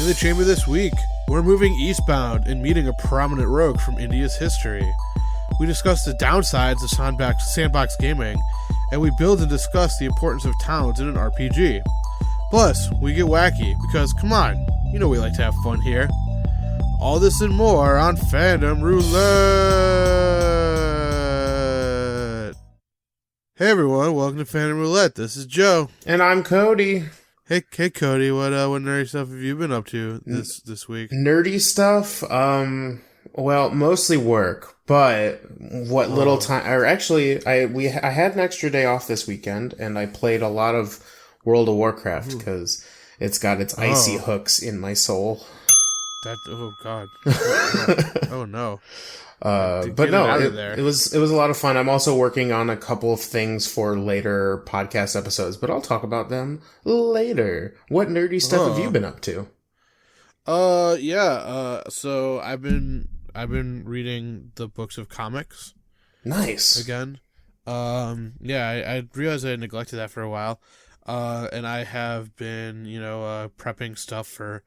In the chamber this week, we're moving eastbound and meeting a prominent rogue from India's history. We discuss the downsides of sandbox gaming, and we build and discuss the importance of towns in an RPG. Plus, we get wacky, because come on, you know we like to have fun here. All this and more on Fandom Roulette! Hey everyone, welcome to Fandom Roulette. This is Joe. And I'm Cody. Hey Cody, what nerdy stuff have you been up to this week? Nerdy stuff? Well, mostly work, but what little time, or actually, I had an extra day off this weekend, and I played a lot of World of Warcraft, because it's got its icy hooks in my soul. Oh god. Oh no. But no, it was a lot of fun. I'm also working on a couple of things for later podcast episodes, but I'll talk about them later. What nerdy stuff have you been up to? So I've been reading the books of comics. Nice. Again. I realized I neglected that for a while. And I have been, prepping stuff for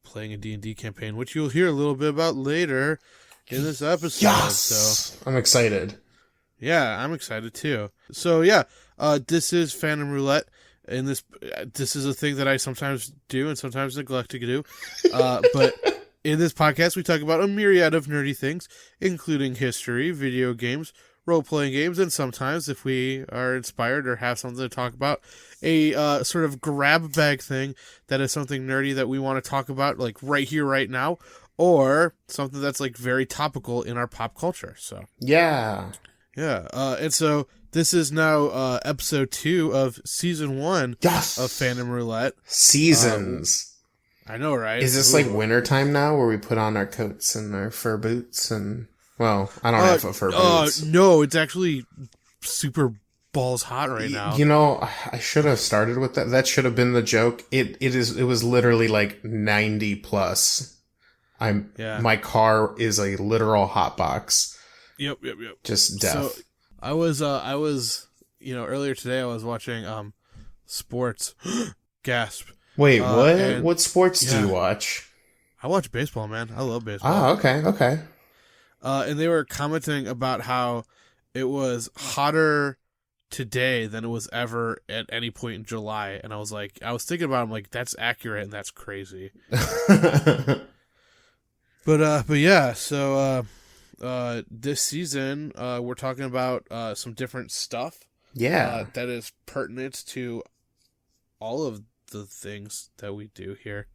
playing a D&D campaign, which you'll hear a little bit about later in this episode. Yes! So I'm excited. Yeah, I'm excited too. So yeah, this is Fandom Roulette, and this is a thing that I sometimes do and sometimes neglect to do. But in this podcast, we talk about a myriad of nerdy things, including history, video games, role-playing games, and sometimes, if we are inspired or have something to talk about, a sort of grab bag thing that is something nerdy that we want to talk about, like right here, right now, or something that's like very topical in our pop culture. So yeah. And so this is now episode 2 of season 1 of Fandom Roulette. Seasons. I know, right? Is this like wintertime now, where we put on our coats and our fur boots and... Well, I don't have fur boots. No, it's actually super balls hot right now. You know, I should have started with that. That should have been the joke. It was literally like 90 plus. My car is a literal hot box. Yep. Just death. So I was earlier today I was watching sports. Gasp. Wait, what? What sports do you watch? I watch baseball, man. I love baseball. Oh, okay. And they were commenting about how it was hotter today than it was ever at any point in July. And I was thinking about it, I'm like, that's accurate and that's crazy. But yeah, so this season we're talking about some different stuff. Yeah. That is pertinent to all of the things that we do here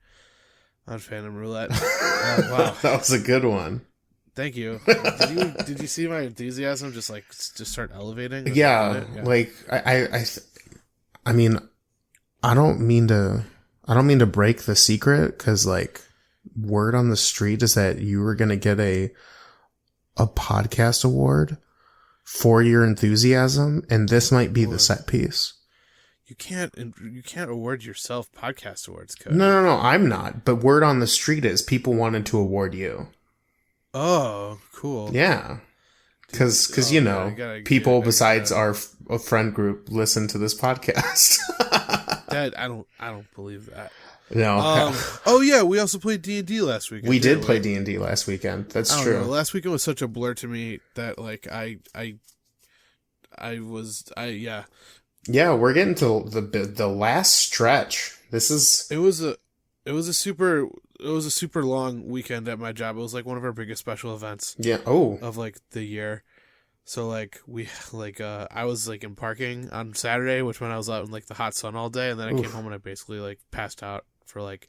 on Fandom Roulette. Wow. That was a good one. Thank you. Did you see my enthusiasm just start elevating? Yeah, like I mean, I don't mean to break the secret, because like word on the street is that you were gonna get a podcast award for your enthusiasm, and this might be the set piece. You can't award yourself podcast awards, Cody. No, I'm not. But word on the street is people wanted to award you. Oh, cool. Yeah. Because people besides our friend group listen to this podcast. That I don't believe that. No. We also played D&D last weekend. We did play D&D last weekend. That's true. Last weekend was such a blur to me that like Yeah, we're getting to the last stretch. It was a super long weekend at my job. It was like one of our biggest special events. Yeah. Of like the year. So like I was like in parking on Saturday, which meant I was out in like the hot sun all day, and then I came home and I basically like passed out for like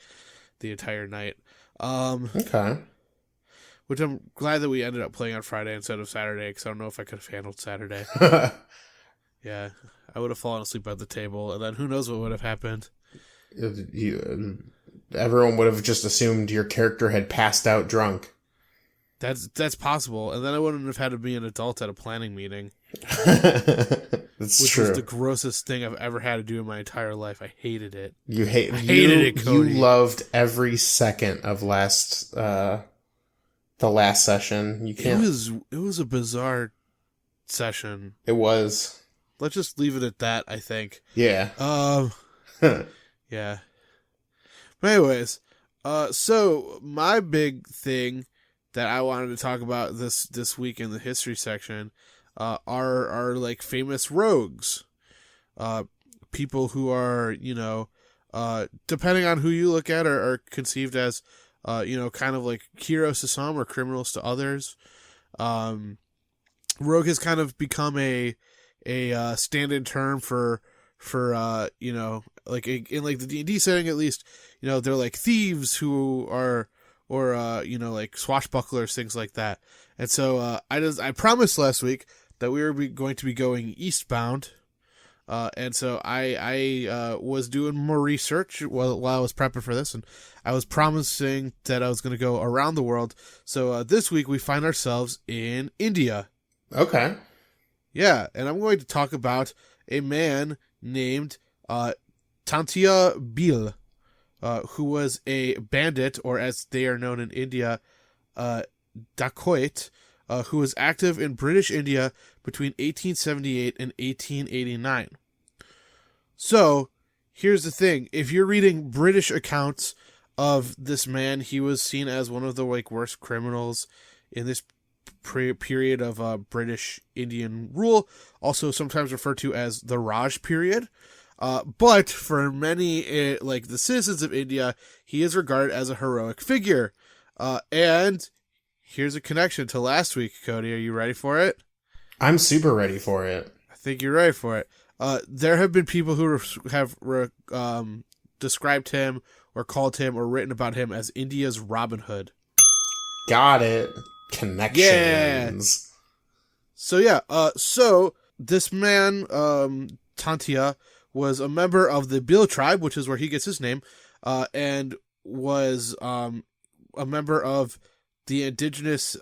the entire night. Okay. Which I'm glad that we ended up playing on Friday instead of Saturday, because I don't know if I could have handled Saturday. Yeah, I would have fallen asleep at the table, and then who knows what would have happened. Everyone would have just assumed your character had passed out drunk. That's possible, and then I wouldn't have had to be an adult at a planning meeting. That's which true. was the grossest thing I've ever had to do in my entire life. I hated it. I hated it, Cody. You loved every second of the last session. You can't. It was a bizarre session. It was. Let's just leave it at that, I think. Yeah. Yeah. But anyways, So my big thing that I wanted to talk about this week in the history section, are like famous rogues, people who are, depending on who you look at, are conceived as, kind of like heroes to some or criminals to others. Rogue has kind of become a stand-in term for like in like the D&D setting at least, they're like thieves who are, or like swashbucklers, things like that. And so I promised last week that we were going to be going eastbound. And so I was doing more research while I was prepping for this, and I was promising that I was going to go around the world. So this week we find ourselves in India. Okay. Yeah, and I'm going to talk about a man named Tantia Bhil, who was a bandit, or as they are known in India, dacoit, who was active in British India between 1878 and 1889. So, here's the thing. If you're reading British accounts of this man, he was seen as one of the worst criminals in this period of British Indian rule, also sometimes referred to as the Raj period. But for many, the citizens of India, he is regarded as a heroic figure. And here's a connection to last week, Cody. Are you ready for it? I'm super ready for it. I think you're ready for it. There have been people who have described him or called him or written about him as India's Robin Hood. Got it. Connections. Yeah. So this man, Tantia, was a member of the Bhil tribe, which is where he gets his name, and was a member of the indigenous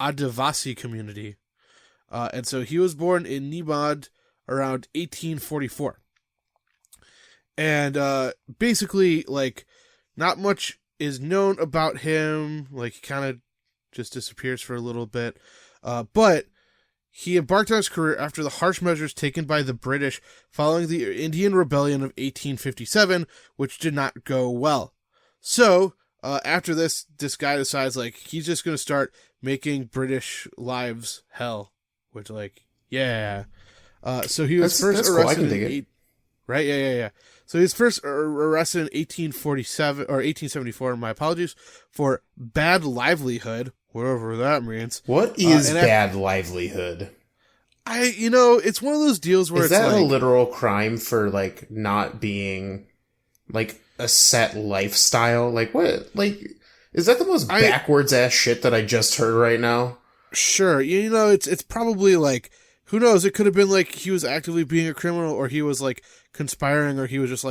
Adivasi community. And so he was born in Nimad around 1844. And basically, not much is known about him. He kind of just disappears for a little bit. But he embarked on his career after the harsh measures taken by the British following the Indian Rebellion of 1857, which did not go well. So, after this guy decides, he's just going to start making British lives hell. Which, yeah. So he was first arrested in... Right? Yeah. So he was first arrested in 1847, or 1874, my apologies, for bad livelihood, whatever that means. What is bad livelihood? It's one of those deals where is that a literal crime for, not being, a set lifestyle? What? Is that the most backwards ass shit that I just heard right now? Sure. It's probably, who knows? It could have been, he was actively being a criminal, or he was, conspiring, or he was just,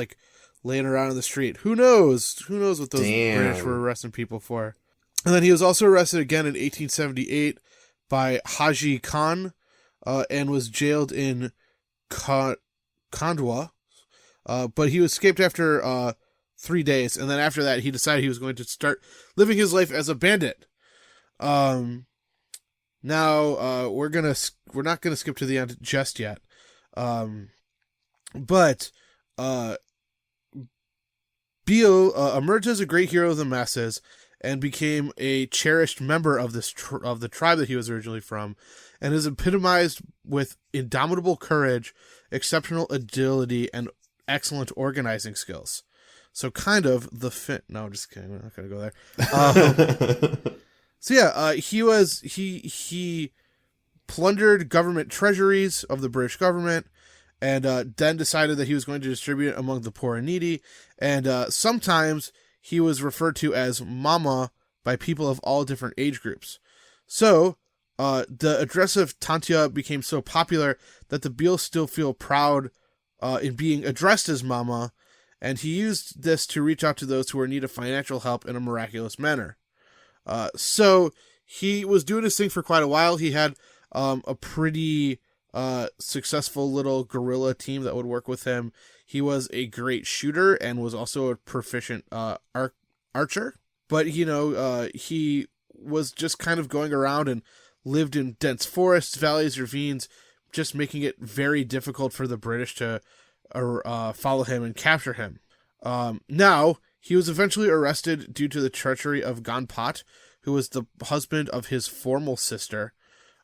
laying around in the street. Who knows? Who knows what those British were arresting people for? And then he was also arrested again in 1878 by Haji Khan, and was jailed in Khandwa. But he escaped after 3 days, and then after that, he decided he was going to start living his life as a bandit. Now, we're not gonna skip to the end just yet. But Bhil emerged as a great hero of the masses and became a cherished member of of the tribe that he was originally from, and is epitomized with indomitable courage, exceptional agility, and excellent organizing skills. So kind of the no, just kidding. We're not gonna go there. So yeah, he plundered government treasuries of the British government, and then decided that he was going to distribute it among the poor and needy. And sometimes he was referred to as Mama by people of all different age groups. So the address of Tantia became so popular that the Bhil still feel proud in being addressed as Mama, and he used this to reach out to those who were in need of financial help in a miraculous manner. So he was doing his thing for quite a while. He had a pretty successful little guerrilla team that would work with him. He was a great shooter and was also a proficient archer. But, he was just kind of going around and lived in dense forests, valleys, ravines, just making it very difficult for the British to follow him and capture him. Now, He was eventually arrested due to the treachery of Ganpat, who was the husband of his formal sister,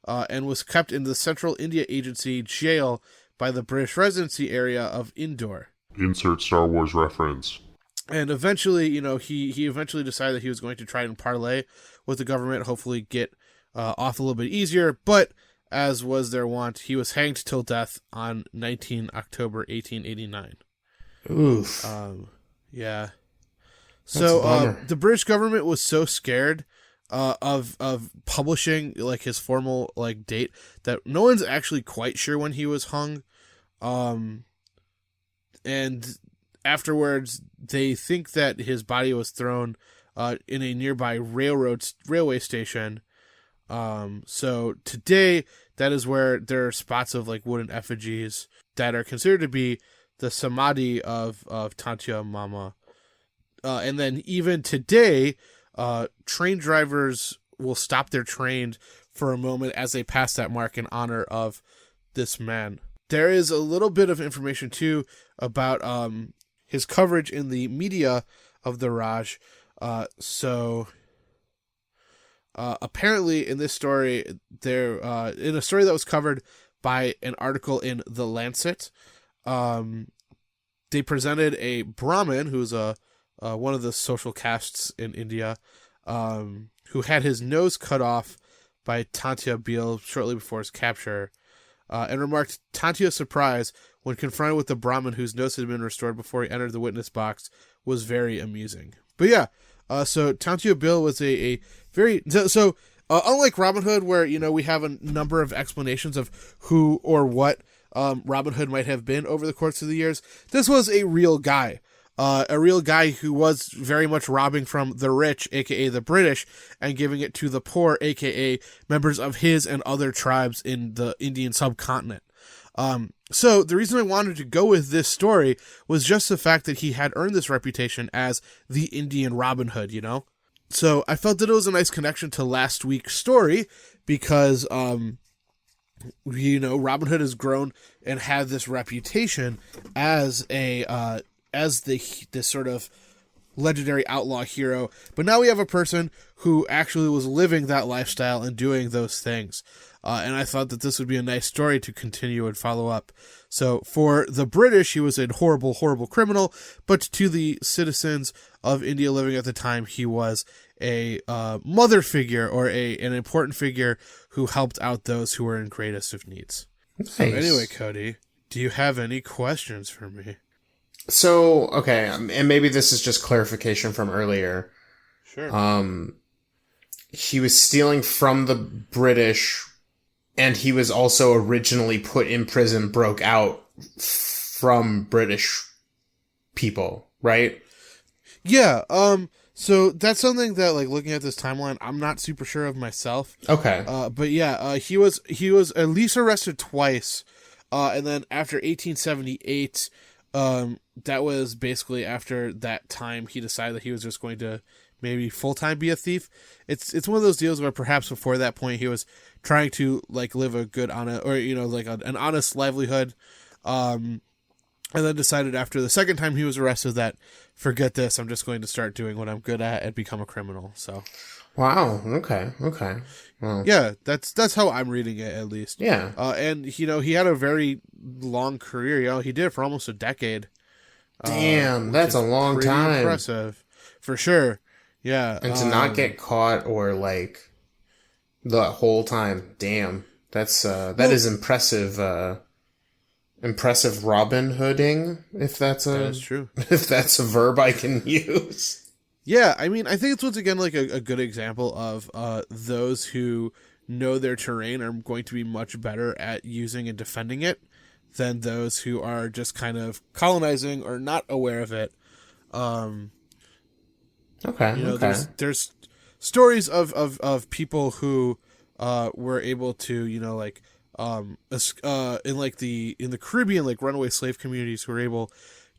and was kept in the Central India Agency jail by the British residency area of Indore. Insert Star Wars reference. And eventually, he eventually decided that he was going to try and parlay with the government, hopefully get off a little bit easier. But as was their wont, he was hanged till death on 19 October 1889. Oof. Yeah. So the British government was so scared of publishing like his formal like date that no one's actually quite sure when he was hung. And afterwards, they think that his body was thrown in a nearby railway station. So today, that is where there are spots of like wooden effigies that are considered to be the samadhi of Tantia Mama. And then even today, train drivers will stop their train for a moment as they pass that mark in honor of this man. There is a little bit of information too about his coverage in the media of the Raj. Apparently in this story, in a story that was covered by an article in The Lancet, they presented a Brahmin who's one of the social castes in India, who had his nose cut off by Tantia Bhil shortly before his capture, and remarked, Tantia's surprise when confronted with the Brahmin whose nose had been restored before he entered the witness box was very amusing. But yeah, so Tantia Bhil was a very... So, unlike Robin Hood, where, we have a number of explanations of who or what Robin Hood might have been over the course of the years, this was a real guy. A real guy who was very much robbing from the rich, aka the British, and giving it to the poor, aka members of his and other tribes in the Indian subcontinent. So the reason I wanted to go with this story was just the fact that he had earned this reputation as the Indian Robin Hood, So I felt that it was a nice connection to last week's story because, Robin Hood has grown and had this reputation as this sort of legendary outlaw hero, but now we have a person who actually was living that lifestyle and doing those things. And I thought that this would be a nice story to continue and follow up. So for the British, he was a horrible, horrible criminal, but to the citizens of India living at the time, he was a mother figure or an important figure who helped out those who were in greatest of needs. Nice. So anyway, Cody, do you have any questions for me? So, okay, and maybe this is just clarification from earlier. Sure. He was stealing from the British, and he was also originally put in prison, broke out from British people, right? Yeah, so that's something that, like, looking at this timeline, I'm not super sure of myself. Okay. But yeah, he was at least arrested twice, and then after 1878... that was basically after that time he decided that he was just going to maybe full-time be a thief. It's one of those deals where perhaps before that point he was trying to like live a good honest, or an honest livelihood, and then decided after the second time he was arrested that forget this, I'm just going to start doing what I'm good at and become a criminal. So wow, okay. Well, yeah, that's how I'm reading it, at least. Yeah. And he had a very long career. He did it for almost a decade. Damn, that's a long time. Impressive, for sure. Yeah, and to not get caught or like the whole time. Damn, that is impressive. Impressive Robin Hooding, if that's true. If that's a verb I can use. Yeah, I mean, I think it's once again like a good example of those who know their terrain are going to be much better at using and defending it than those who are just kind of colonizing or not aware of it. Okay. There's stories of people who were able to, in the Caribbean, like runaway slave communities who were able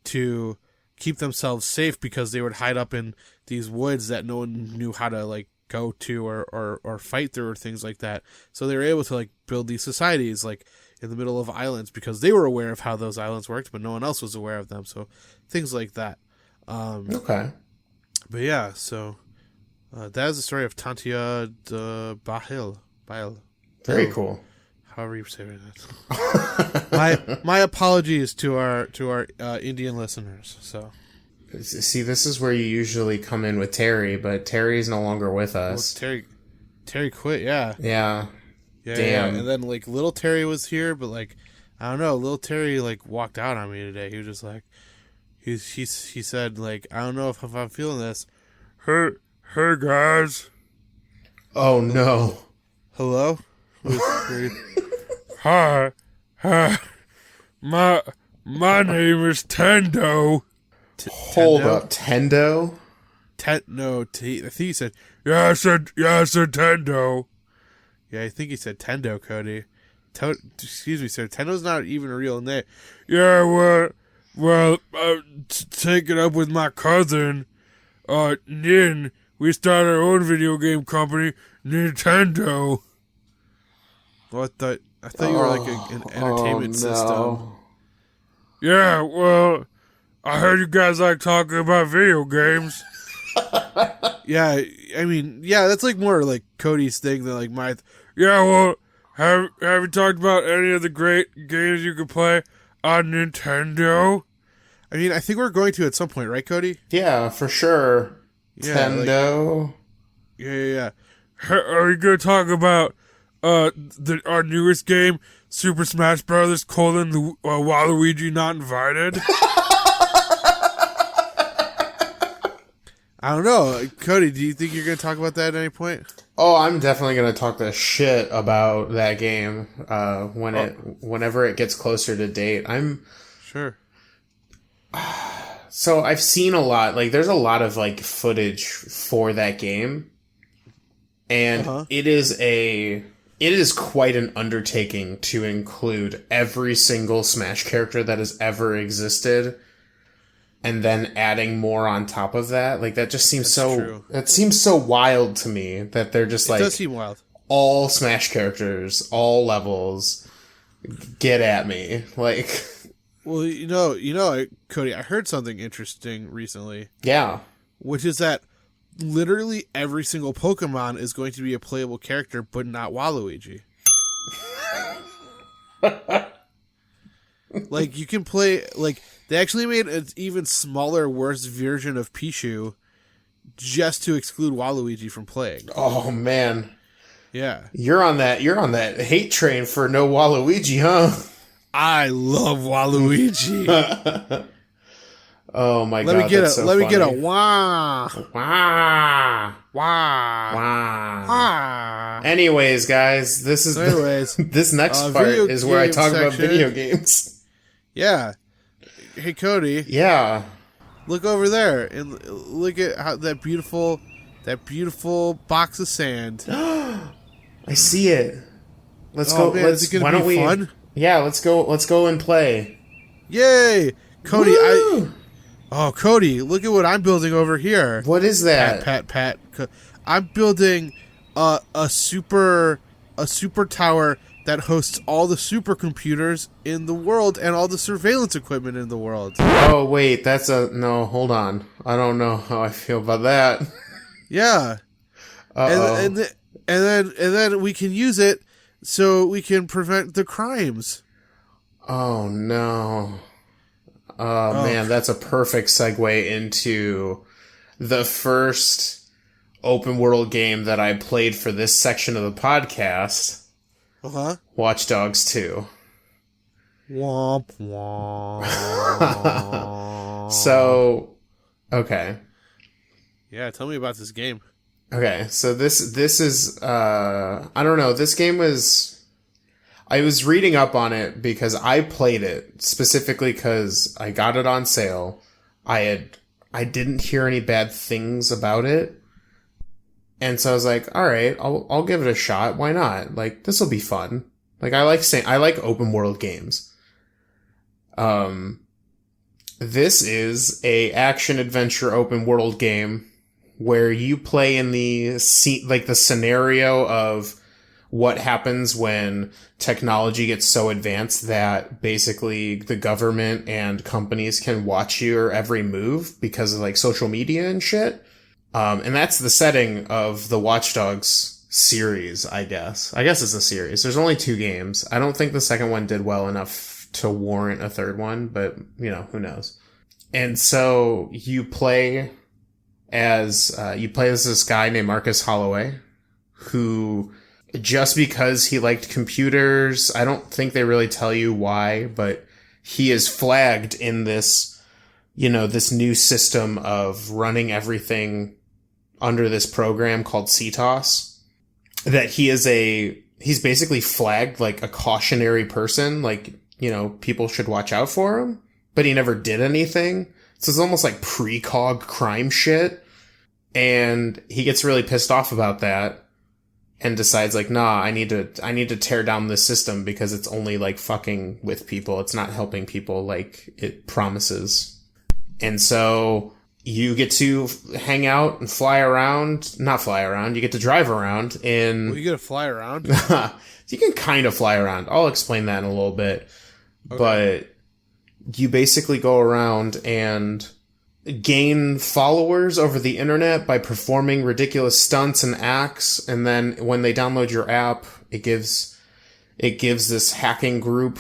to keep themselves safe because they would hide up in these woods that no one knew how to like go to or fight through or things like that. So they were able to like build these societies like in the middle of islands because they were aware of how those islands worked, but no one else was aware of them. So things like that. Okay. But yeah, so that is the story of Tantia de Bhil. Very cool. However you say that. my apologies to our Indian listeners. So See, this is where you usually come in with Terry, but Terry's no longer with us. well, Terry quit. Yeah. Yeah. Yeah. Damn. And then like little Terry was here, but like I don't know, little Terry like walked out on me today. He was just like he said like I don't know if I'm feeling this. Hey guys. Oh no. Hello. Hi. My name is Tendo. Hold up, Tendo? I think he said, yeah, I said Tendo. Yeah, I think he said Tendo, Cody. Excuse me, sir. Tendo's not even a real name. Yeah, well, take it up with my cousin, Nin. We started our own video game company, Nintendo. Well, I thought you were like an entertainment system. Yeah, well, I heard you guys like talking about video games. Yeah, I mean, yeah, that's like more like Cody's thing than like my. Yeah, well, have you talked about any of the great games you could play on Nintendo? I mean, I think we're going to at some point, right, Cody? Yeah, for sure. Yeah, Tendo. Like, yeah. Are you going to talk about our newest game, Super Smash Brothers: the Waluigi Not Invited? I don't know. Cody, do you think you're going to talk about that at any point? Oh, I'm definitely going to talk the shit about that game whenever it gets closer to date. Sure. So I've seen a lot, like there's a lot of like footage for that game. And it is quite an undertaking to include every single Smash character that has ever existed. And then adding more on top of that, like that just seems true. It seems so wild to me that they're just like, it does seem wild. All Smash characters, all levels, get at me, like. Well, you know, Cody, I heard something interesting recently. Yeah, which is that literally every single Pokemon is going to be a playable character, but not Waluigi. Like you can play like. They actually made an even smaller, worse version of Pichu just to exclude Waluigi from playing. Oh man. Yeah. You're on that hate train for no Waluigi, huh? I love Waluigi. Oh my god. Let me get a wah. Wah. Wah. Wah. Anyways, guys, this next part is where I talk about video games. Yeah. Hey Cody. Yeah. Look over there and look at how that beautiful box of sand. I see it. Let's go. Man, is it gonna be fun? Yeah, let's go and play. Yay, Cody! Woo! Cody, look at what I'm building over here. What is that? Pat. I'm building a super tower that hosts all the supercomputers in the world and all the surveillance equipment in the world. Oh wait, no. Hold on, I don't know how I feel about that. Yeah, and then we can use it so we can prevent the crimes. Oh no! Oh man, that's a perfect segue into the first open world game that I played for this section of the podcast. Watchdogs 2. Womp womp. So, okay. Yeah, tell me about this game. Okay, so this is I don't know. This game was I was reading up on it because I played it specifically because I got it on sale. I didn't hear any bad things about it. And so I was like, all right, I'll give it a shot. Why not? Like, this will be fun. Like, I like open world games. This is a action adventure open world game where you play in the scenario of what happens when technology gets so advanced that basically the government and companies can watch your every move because of like social media and shit. And that's the setting of the Watchdogs series, I guess. I guess it's a series. There's only 2 games. I don't think the second one did well enough to warrant a third one, but, who knows. And so you play as this guy named Marcus Holloway, who, just because he liked computers, I don't think they really tell you why, but he is flagged in this, this new system of running everything under this program called CTOS, that he's basically flagged like a cautionary person, like, people should watch out for him, but he never did anything. So it's almost like precog crime shit. And he gets really pissed off about that and decides like, nah, I need to tear down this system because it's only like fucking with people. It's not helping people like it promises. And so you get to hang out and you get to drive around in... Well, you get to fly around? You can kind of fly around. I'll explain that in a little bit. Okay. But you basically go around and gain followers over the internet by performing ridiculous stunts and acts. And then when they download your app, it gives this hacking group,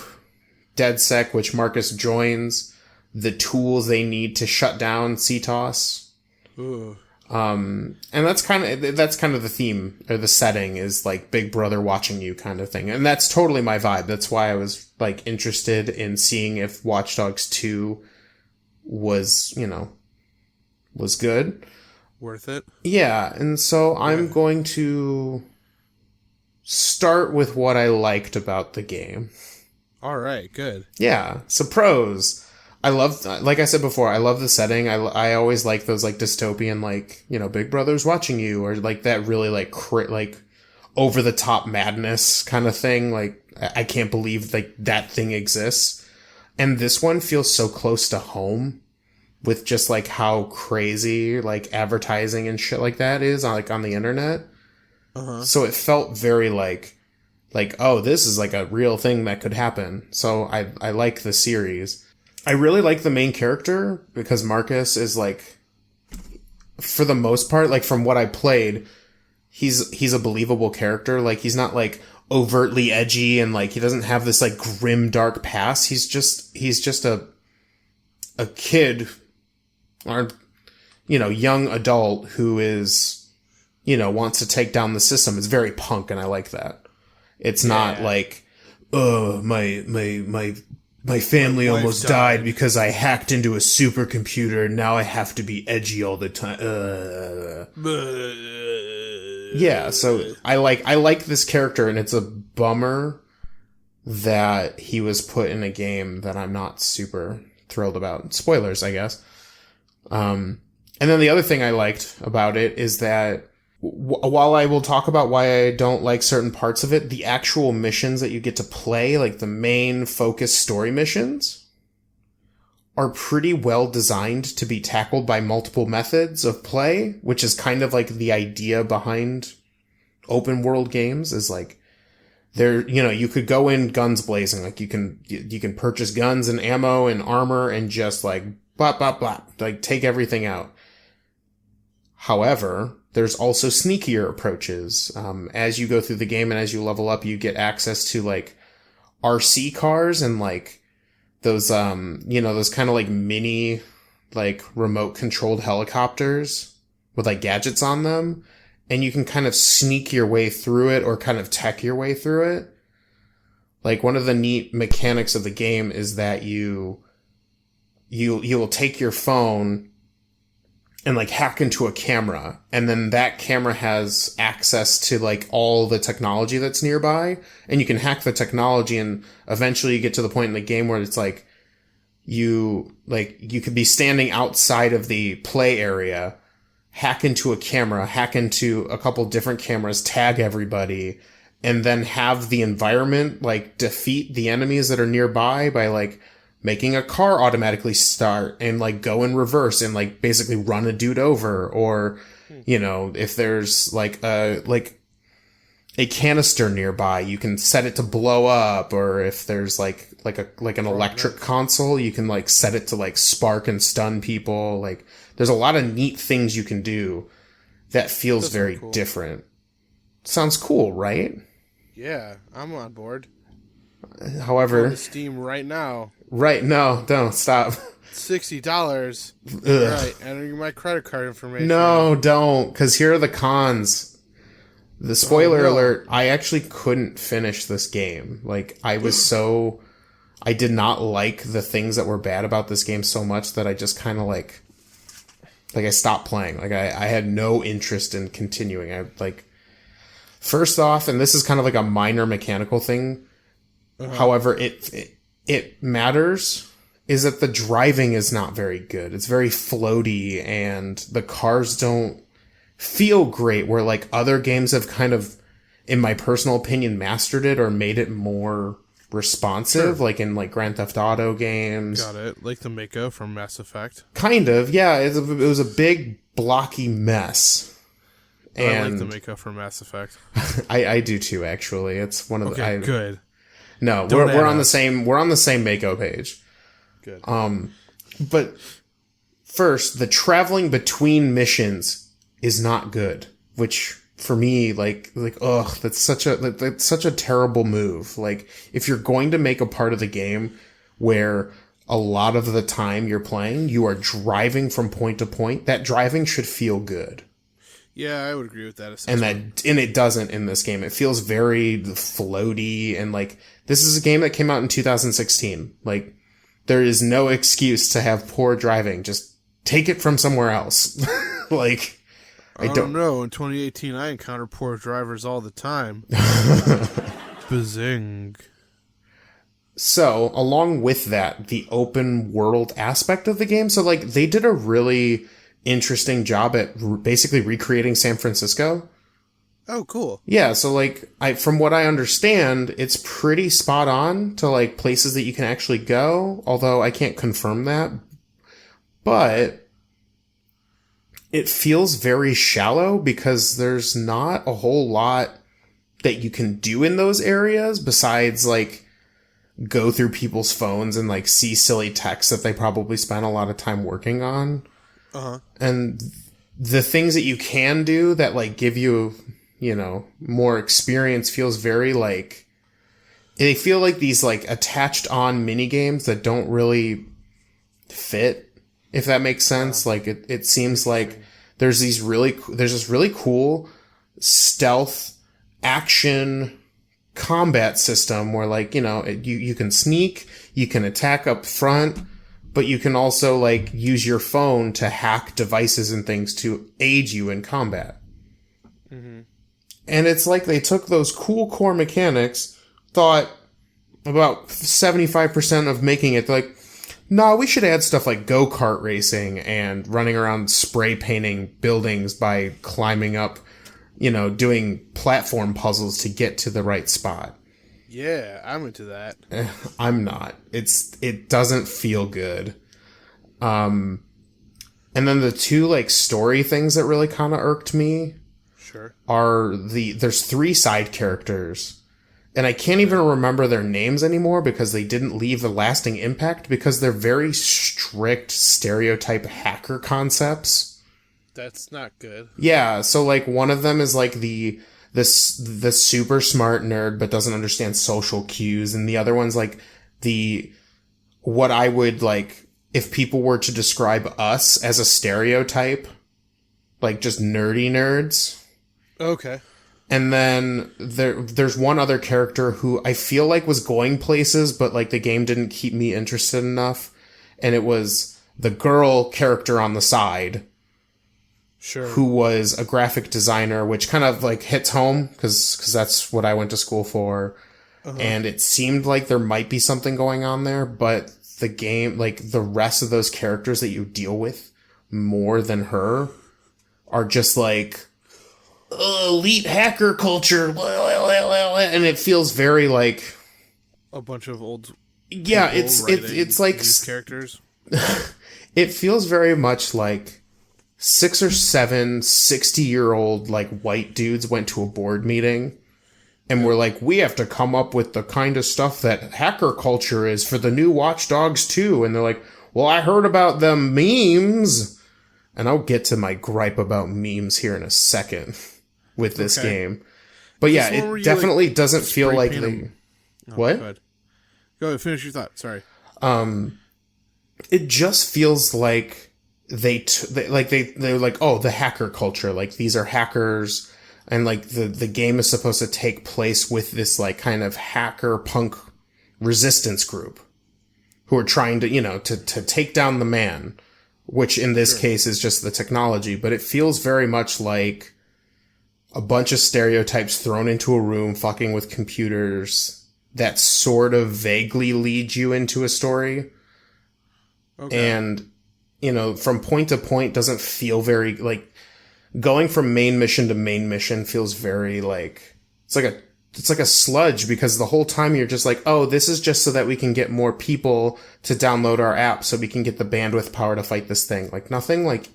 DedSec, which Marcus joins, the tools they need to shut down CTOS. Ooh. And that's kind of the theme, or the setting, is like Big Brother watching you kind of thing. And that's totally my vibe. That's why I was like interested in seeing if Watch Dogs 2 was good. Worth it? Yeah. And so I'm going to start with what I liked about the game. All right, good. Yeah. So pros. Like I said before, I love the setting. I always like those like dystopian, like, Big Brother's watching you, or like that really like over the top madness kind of thing. Like, I can't believe like that thing exists. And this one feels so close to home with just like how crazy like advertising and shit like that is like on the internet. Uh-huh. So it felt very like, oh, this is like a real thing that could happen. So I like the series. I really like the main character because Marcus is like, for the most part, like from what I played, he's a believable character. Like, he's not like overtly edgy and like he doesn't have this like grim dark past. He's just a kid or, young adult who is, wants to take down the system. It's very punk, and I like that. It's not like, oh, my family almost died because I hacked into a supercomputer, and now I have to be edgy all the time. Yeah, so I like this character, and it's a bummer that he was put in a game that I'm not super thrilled about. Spoilers, I guess. And then the other thing I liked about it is that while I will talk about why I don't like certain parts of it, the actual missions that you get to play, like the main focus story missions, are pretty well designed to be tackled by multiple methods of play, which is kind of like the idea behind open world games, is like you could go in guns blazing, like you can purchase guns and ammo and armor and just like blah, blah, blah, like take everything out. However, there's also sneakier approaches. As you go through the game and as you level up, you get access to like RC cars and like those, those kind of like mini, like remote controlled helicopters with like gadgets on them. And you can kind of sneak your way through it or kind of tech your way through it. Like, one of the neat mechanics of the game is that you will take your phone and like hack into a camera, and then that camera has access to like all the technology that's nearby, and you can hack the technology, and eventually you get to the point in the game where it's like you could be standing outside of the play area, hack into a camera, hack into a couple different cameras, tag everybody, and then have the environment like defeat the enemies that are nearby by like making a car automatically start and like go in reverse and like basically run a dude over. Or, if there's like a canister nearby, you can set it to blow up. Or if there's like an electric console, you can like set it to like spark and stun people. Like, there's a lot of neat things you can do that feels Does very sound cool. different. Sounds cool, right? Yeah, I'm on board. Go However, to Steam right now. right, no, don't stop. $60. Ugh. Right, entering my credit card information. No, don't, because here are the cons. The spoiler no. alert, I actually couldn't finish this game. Like, I did not like the things that were bad about this game so much that I just kind of like I stopped playing. Like, I had no interest in continuing. First off, and this is kind of like a minor mechanical thing, however, it matters, is that the driving is not very good. It's very floaty, and the cars don't feel great, where like other games have kind of, in my personal opinion, mastered it or made it more responsive, Sure. like in like Grand Theft Auto games. Got it. Like the Mako from Mass Effect. Kind of, yeah. It was a big blocky mess. I like the Mako from Mass Effect. I do too, actually. It's one of Okay, good. No, Don't we're on add the same Mako page. Good. But first, the traveling between missions is not good, which for me, that's such a terrible move. Like, if you're going to make a part of the game where a lot of the time you're playing, you are driving from point to point, that driving should feel good. Yeah, I would agree with that assessment. And it doesn't in this game. It feels very floaty, and like, this is a game that came out in 2016. Like, there is no excuse to have poor driving. Just take it from somewhere else. Like, I don't know. In 2018, I encounter poor drivers all the time. Bazing. So, along with that, the open world aspect of the game. So, like, they did a really interesting job at basically recreating San Francisco. Oh, cool. Yeah, so like, from what I understand, it's pretty spot on to like places that you can actually go, although I can't confirm that. But it feels very shallow because there's not a whole lot that you can do in those areas besides like go through people's phones and like see silly text that they probably spent a lot of time working on. And the things that you can do that like give you, more experience feels very like, they feel like these like attached on mini games that don't really fit, if that makes sense. Like it seems like there's this really cool stealth action combat system where like, you can sneak, you can attack up front, but you can also like use your phone to hack devices and things to aid you in combat. Mm-hmm. And it's like they took those cool core mechanics, thought about 75% of making it like, nah, we should add stuff like go-kart racing and running around spray painting buildings by climbing up, doing platform puzzles to get to the right spot. Yeah, I'm into that. I'm not. It doesn't feel good. And then the two like story things that really kind of irked me Sure. are there's 3 side characters, and I can't even remember their names anymore because they didn't leave a lasting impact because they're very strict stereotype hacker concepts. That's not good. Yeah, so like one of them is like the super smart nerd but doesn't understand social cues, and the other one's like what I would like if people were to describe us as a stereotype, like just nerdy nerds. Okay. And then there's one other character who I feel like was going places, but like the game didn't keep me interested enough, and it was the girl character on the side. Sure. Who was a graphic designer, which kind of like hits home because that's what I went to school for. And it seemed like there might be something going on there, but the game, like the rest of those characters that you deal with more than her are just like elite hacker culture. And it feels very like a bunch of old. Yeah, it's like these characters. It feels very much like 6 or 7 60-year-old like white dudes went to a board meeting and were like, we have to come up with the kind of stuff that hacker culture is for the new Watchdogs 2. And they're like, well, I heard about them memes. And I'll get to my gripe about memes here in a second with this game. But yeah, it definitely doesn't feel like they... What? Go ahead, finish your thought. Sorry. It just feels like they're like, oh, the hacker culture. Like, these are hackers, and like the game is supposed to take place with this like kind of hacker punk resistance group who are trying to, you know, to take down the man, which in this case is just the technology. But it feels very much like a bunch of stereotypes thrown into a room, fucking with computers that sort of vaguely lead you into a story. Okay. And, you know, from point to point doesn't feel very, like, going from main mission to main mission feels very, like, it's like a sludge, because the whole time you're just like, oh, this is just so that we can get more people to download our app so we can get the bandwidth power to fight this thing. Like, nothing, like,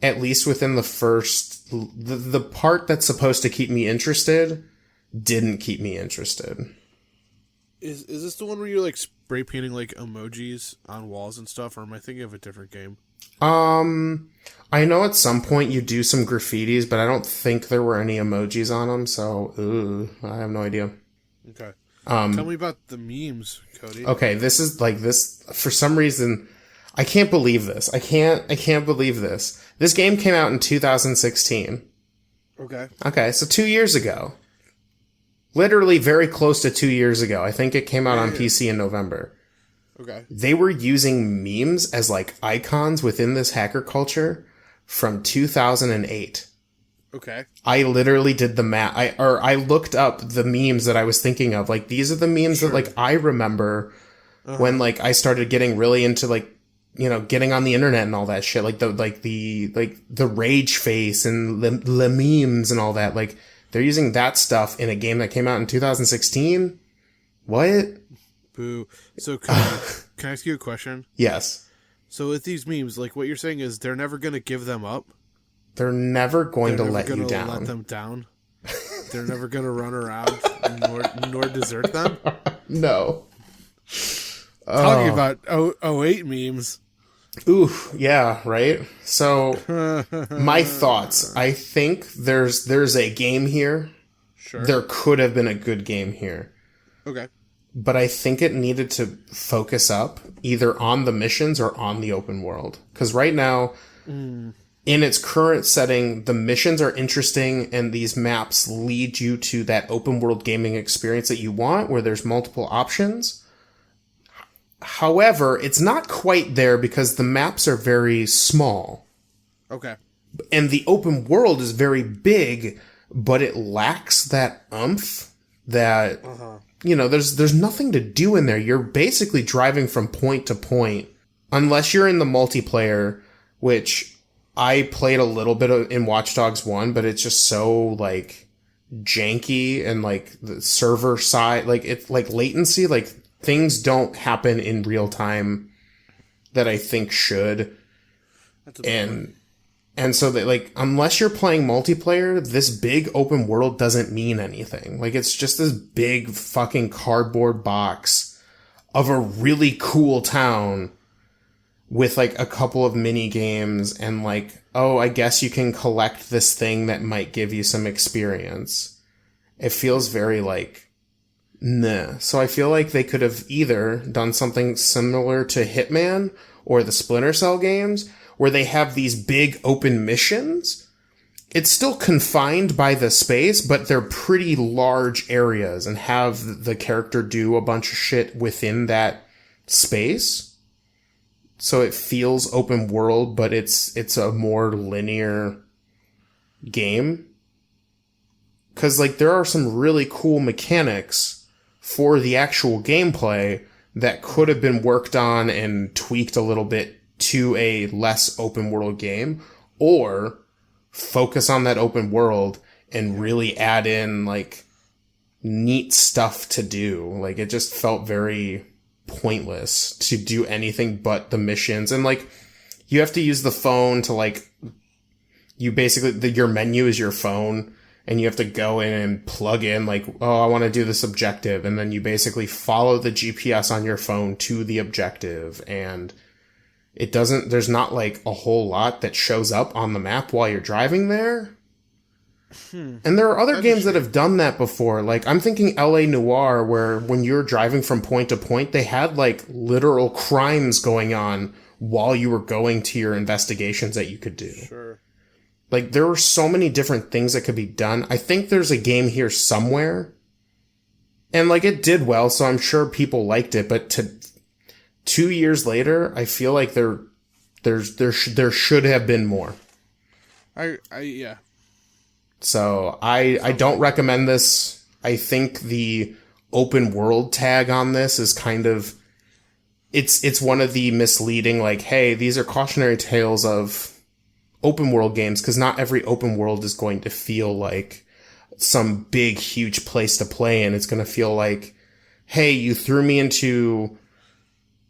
at least within the first, the part that's supposed to keep me interested didn't keep me interested. Is this the one where you're like spray painting like emojis on walls and stuff, or am I thinking of a different game? I know at some point you do some graffitis, but I don't think there were any emojis on them, so I have no idea. Okay. Tell me about the memes, Cody. Okay, this is like this for some reason. I can't believe this. I can't believe this. This game came out in 2016. Okay, so 2 years ago. Literally very close to 2 years ago. I think it came out on PC in November. Okay. They were using memes as like icons within this hacker culture from 2008. Okay. I literally did the math. I looked up the memes that I was thinking of. Like, these are the memes that like I remember when like I started getting really into like, you know, getting on the internet and all that shit. Like the rage face and the memes and all that. Like, they're using that stuff in a game that came out in 2016? What? Boo. So, can I ask you a question? Yes. So, with these memes, like, what you're saying is they're never going to give them up? They're never going to let you down. Let them down? They're never going to run around nor desert them? No. Talking about 08 memes. Ooh, yeah, right? So, my thoughts. I think there's a game here. Sure. There could have been a good game here. Okay. But I think it needed to focus up either on the missions or on the open world. Because right now, in its current setting, the missions are interesting and these maps lead you to that open world gaming experience that you want, where there's multiple options. However, it's not quite there because the maps are very small. Okay. And the open world is very big, but it lacks that oomph that, you know, there's nothing to do in there. You're basically driving from point to point, unless you're in the multiplayer, which I played a little bit in Watchdogs 1, but it's just so, like, janky and, like, the server side, like, it's, like, latency, like, things don't happen in real time that I think should. And so that, like, unless you're playing multiplayer, this big open world doesn't mean anything. Like, it's just this big fucking cardboard box of a really cool town with, like, a couple of mini games and, like, oh, I guess you can collect this thing that might give you some experience. It feels very, like, nah. So I feel like they could have either done something similar to Hitman or the Splinter Cell games, where they have these big open missions. It's still confined by the space, but they're pretty large areas and have the character do a bunch of shit within that space. So it feels open world, but it's a more linear game. 'Cause, like, there are some really cool mechanics for the actual gameplay that could have been worked on and tweaked a little bit to a less open world game, or focus on that open world and really add in, like, neat stuff to do. Like, it just felt very pointless to do anything but the missions. And, like, you have to use the phone to, like, you basically, your menu is your phone. And you have to go in and plug in, like, oh, I want to do this objective. And then you basically follow the GPS on your phone to the objective. And there's not like a whole lot that shows up on the map while you're driving there. And there are other games that have done that before. Like, I'm thinking LA Noire, where when you're driving from point to point, they had like literal crimes going on while you were going to your investigations that you could do. Sure. Like, there were so many different things that could be done. I think there's a game here somewhere. And like, it did well, so I'm sure people liked it, but 2 years later, I feel like there should have been more. Yeah. So I don't recommend this. I think the open world tag on this is kind of, it's one of the misleading, like, hey, these are cautionary tales of open world games, because not every open world is going to feel like some big, huge place to play in. It's going to feel like, hey, you threw me into,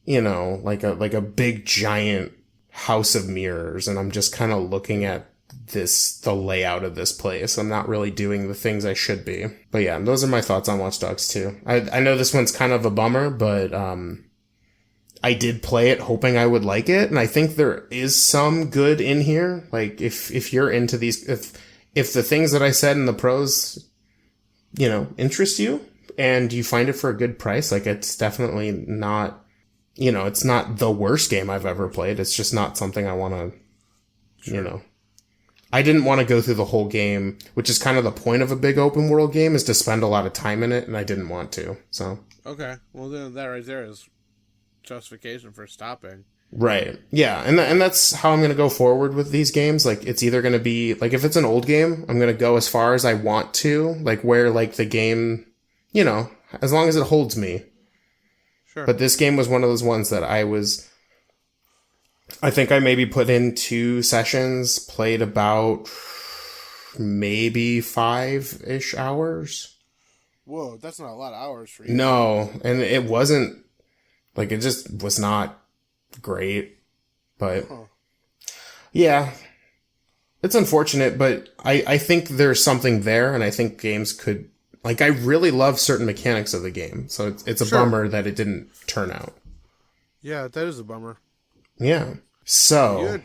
like a big giant house of mirrors, and I'm just kind of looking at the layout of this place. I'm not really doing the things I should be. But yeah, those are my thoughts on Watch Dogs 2. I know this one's kind of a bummer, but I did play it hoping I would like it, and I think there is some good in here. Like, if you're into these, if the things that I said in the pros, interest you, and you find it for a good price, like, it's definitely not, it's not the worst game I've ever played. It's just not something I want to, Sure. I didn't want to go through the whole game, which is kind of the point of a big open world game, is to spend a lot of time in it, and I didn't want to, so. Okay, well then that right there is justification for stopping. Right. Yeah, and that's how I'm going to go forward with these games. Like, it's either going to be, like, if it's an old game, I'm going to go as far as I want to, like, where, like, the game, as long as it holds me. Sure. But this game was one of those ones that I think I maybe put in 2 sessions, played about maybe 5-ish hours. Whoa, that's not a lot of hours for you. No, and it wasn't, like, it just was not great. But, yeah, it's unfortunate, but I think there's something there, and I think games could, like, I really love certain mechanics of the game, so it's a bummer that it didn't turn out. Yeah, that is a bummer. Yeah. So,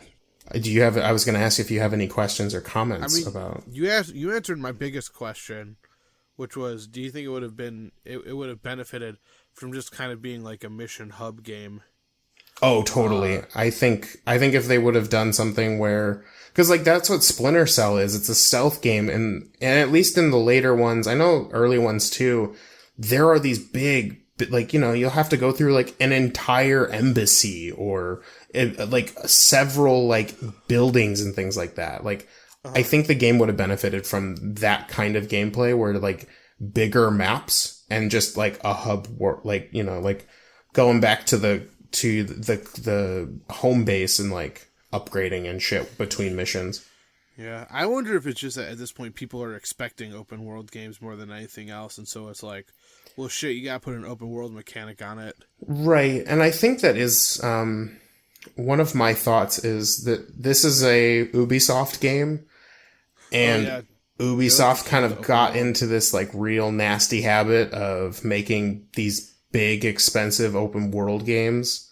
I was going to ask if you have any questions or comments about. You answered my biggest question, which was, do you think it would have benefited from just kind of being like a mission hub game? Oh, totally. I think if they would have done something where, because like that's what Splinter Cell is. It's a stealth game, and at least in the later ones, I know early ones too, there are these big, like, you'll have to go through like an entire embassy or like several like buildings and things like that. Like, I think the game would have benefited from that kind of gameplay where like bigger maps and just like a hub, like, like going back to the home base and like upgrading and shit between missions. Yeah, I wonder if it's just that at this point people are expecting open world games more than anything else, and so it's like, well, shit, you gotta put an open world mechanic on it. Right, and I think that is one of my thoughts is that this is a Ubisoft game, and Ubisoft kind of got into this like real nasty habit of making these big, expensive open world games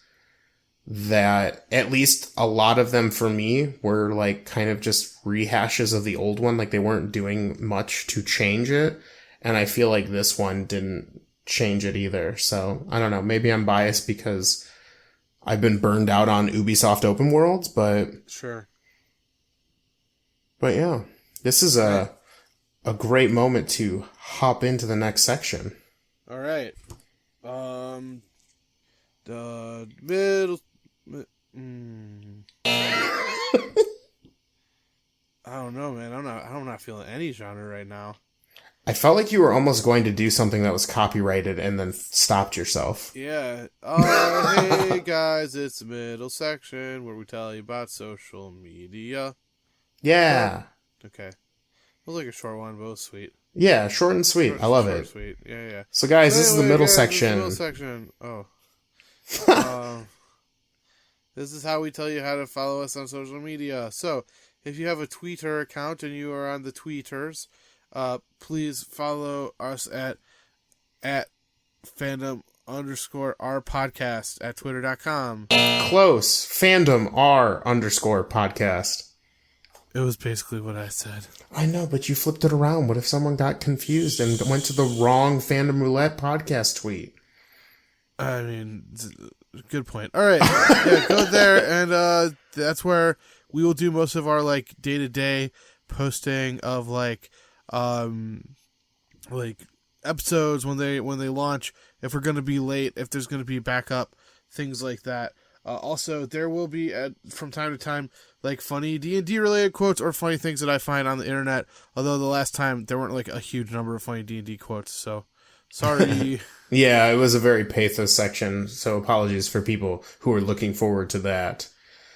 that at least a lot of them for me were like kind of just rehashes of the old one. Like, they weren't doing much to change it. And I feel like this one didn't change it either. So I don't know. Maybe I'm biased because I've been burned out on Ubisoft open worlds, but sure. But yeah, this is a great moment to hop into the next section. All right. The middle. I don't know, man. I'm not feeling any genre right now. I felt like you were almost going to do something that was copyrighted and then stopped yourself. Yeah. Oh, hey guys, it's the middle section where we tell you about social media. Yeah. Okay. It was like a short one, but it was sweet. Yeah, short and sweet. I love it. Sweet. Yeah. So guys, this is the middle guys, section. This is the middle section. Oh. This is how we tell you how to follow us on social media. So, if you have a Twitter account and you are on the tweeters, please follow us at fandom _our podcast at twitter.com. Close. Fandom R _ podcast. It was basically what I said. I know, but you flipped it around. What if someone got confused and went to the wrong Fandom Roulette podcast tweet? I mean, good point. All right. Yeah, go there, and that's where we will do most of our, like, day-to-day posting of, like episodes when they launch, if we're going to be late, if there's going to be backup, things like that. Also, there will be, from time to time, like, funny D&D related quotes or funny things that I find on the internet, although the last time there weren't, like, a huge number of funny D&D quotes, so sorry. Yeah, it was a very pathos section, so apologies for people who are looking forward to that.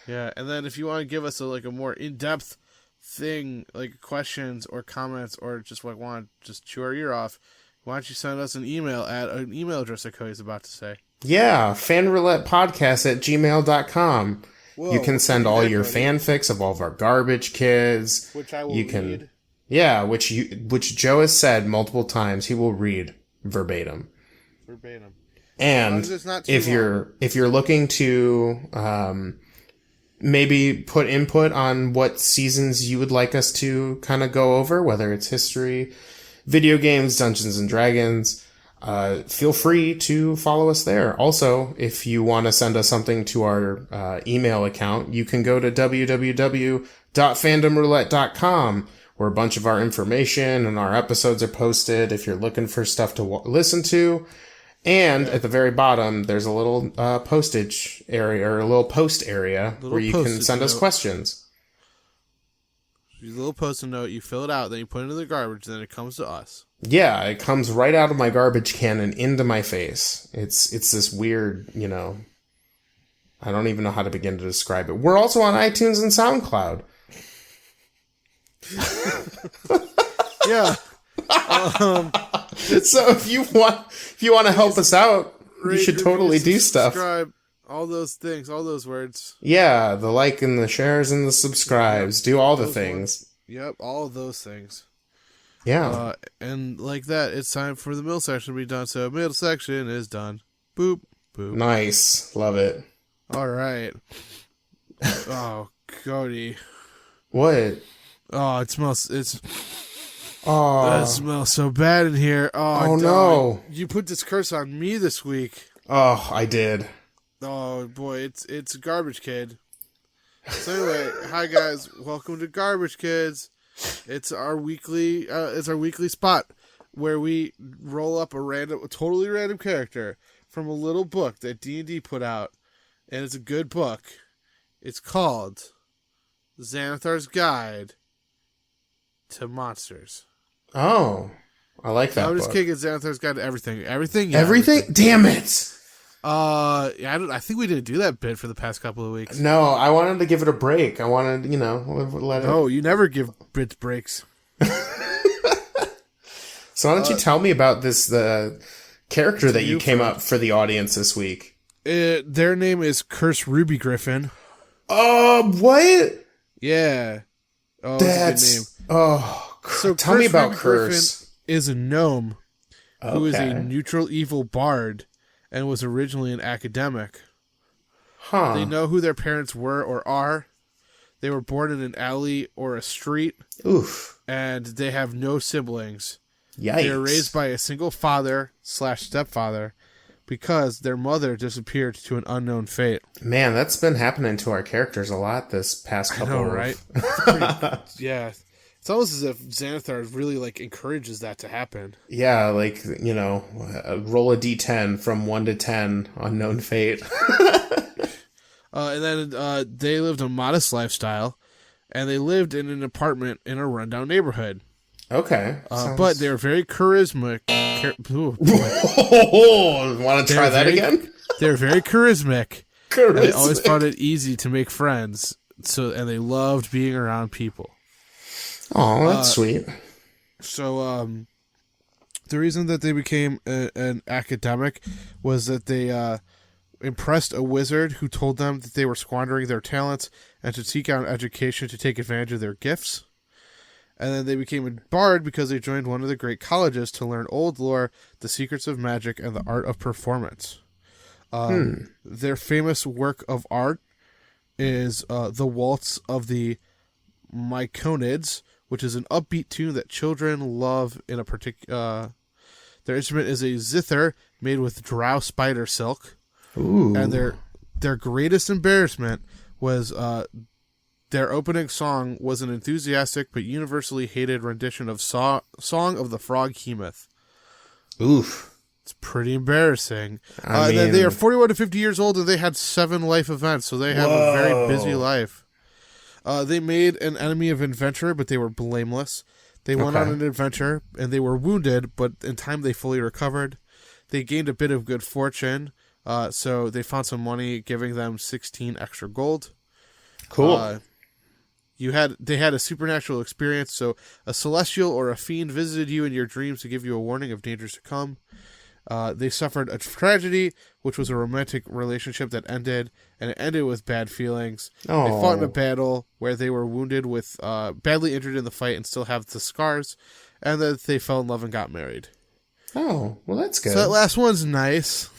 Yeah, and then if you want to give us a more in-depth thing, like questions or comments, or just like want to just chew our ear off, why don't you send us an email at an email address that Cody's about to say. Yeah, fanroulettepodcast@gmail.com. Whoa, you can send all your fanfics of all of our garbage kids. Which I will read. Yeah, which Joe has said multiple times he will read verbatim. Verbatim. And if you're looking to maybe put input on what seasons you would like us to kind of go over, whether it's history, video games, Dungeons and Dragons, feel free to follow us there. Also, if you want to send us something to our email account, you can go to www.fandomroulette.com, where a bunch of our information and our episodes are posted if you're looking for stuff to listen to. And at the very bottom, there's a little postage area, or a little post area, where you can send us questions. A little post-it note, you fill it out, then you put it in the garbage, then it comes to us. Yeah, it comes right out of my garbage can and into my face. It's this weird, I don't even know how to begin to describe it. We're also on iTunes and SoundCloud. Yeah. So if you want to help us out, you should totally do stuff. Subscribe, all those things, all those words. Yeah, the like and the shares and the subscribes. Do all the things. Yep, all of those things. Yeah. And like that, it's time for the middle section to be done. So middle section is done. Boop, boop. Nice. Love it. All right. Oh, Cody. What? Oh, it smells so bad in here. Oh no. You put this curse on me this week. Oh, I did. Oh boy, it's Garbage Kid. So anyway, hi guys, welcome to Garbage Kids. It's our weekly spot where we roll up a totally random character from a little book that D&D put out, and it's a good book. It's called Xanathar's Guide to Monsters. Oh, I like that. I'm just book. kidding. Xanathar's Guide to Everything. Everything. Everything? Damn it! I think we didn't do that bit for the past couple of weeks. No, I wanted to give it a break. I wanted, let it. Oh, you never give bits breaks. So why don't you tell me about the character that you came up for the audience this week? Their name is Curse Ruby Griffin. What? Yeah. Oh, that's a good name. Oh, so tell me about Ruby Curse. Griffin is a gnome who is a neutral evil bard and was originally an academic. Huh. They know who their parents were or are. They were born in an alley or a street. Oof. And they have no siblings. Yikes. They are raised by a single father/stepfather because their mother disappeared to an unknown fate. Man, that's been happening to our characters a lot this past couple I know, right? Yeah. It's almost as if Xanathar really, encourages that to happen. Yeah, roll a d10 from 1 to 10, unknown fate. And then they lived a modest lifestyle, and they lived in an apartment in a rundown neighborhood. Okay. But they were very charismatic. Want to try that again? They're very charismatic. They always found it easy to make friends, and they loved being around people. Oh, that's sweet. So, the reason that they became an academic was that they impressed a wizard who told them that they were squandering their talents and to seek out an education to take advantage of their gifts. And then they became a bard because they joined one of the great colleges to learn old lore, the secrets of magic, and the art of performance. Their famous work of art is the Waltz of the Myconids, which is an upbeat tune that children love in a particular... their instrument is a zither made with drow spider silk. Ooh. And their greatest embarrassment was their opening song was an enthusiastic but universally hated rendition of Song of the Frog Hemoth. Oof. It's pretty embarrassing. I mean, they are 41 to 50 years old, and they had 7 life events, so they have a very busy life. They made an enemy of adventure, but they were blameless. They went on an adventure, and they were wounded, but in time they fully recovered. They gained a bit of good fortune, so they found some money, giving them 16 extra gold. Cool. They had a supernatural experience, so a celestial or a fiend visited you in your dreams to give you a warning of dangers to come. They suffered a tragedy, which was a romantic relationship that ended, and it ended with bad feelings. Oh. They fought in a battle where they were wounded with badly injured in the fight and still have the scars, and then they fell in love and got married. Oh, well, that's good. So that last one's nice.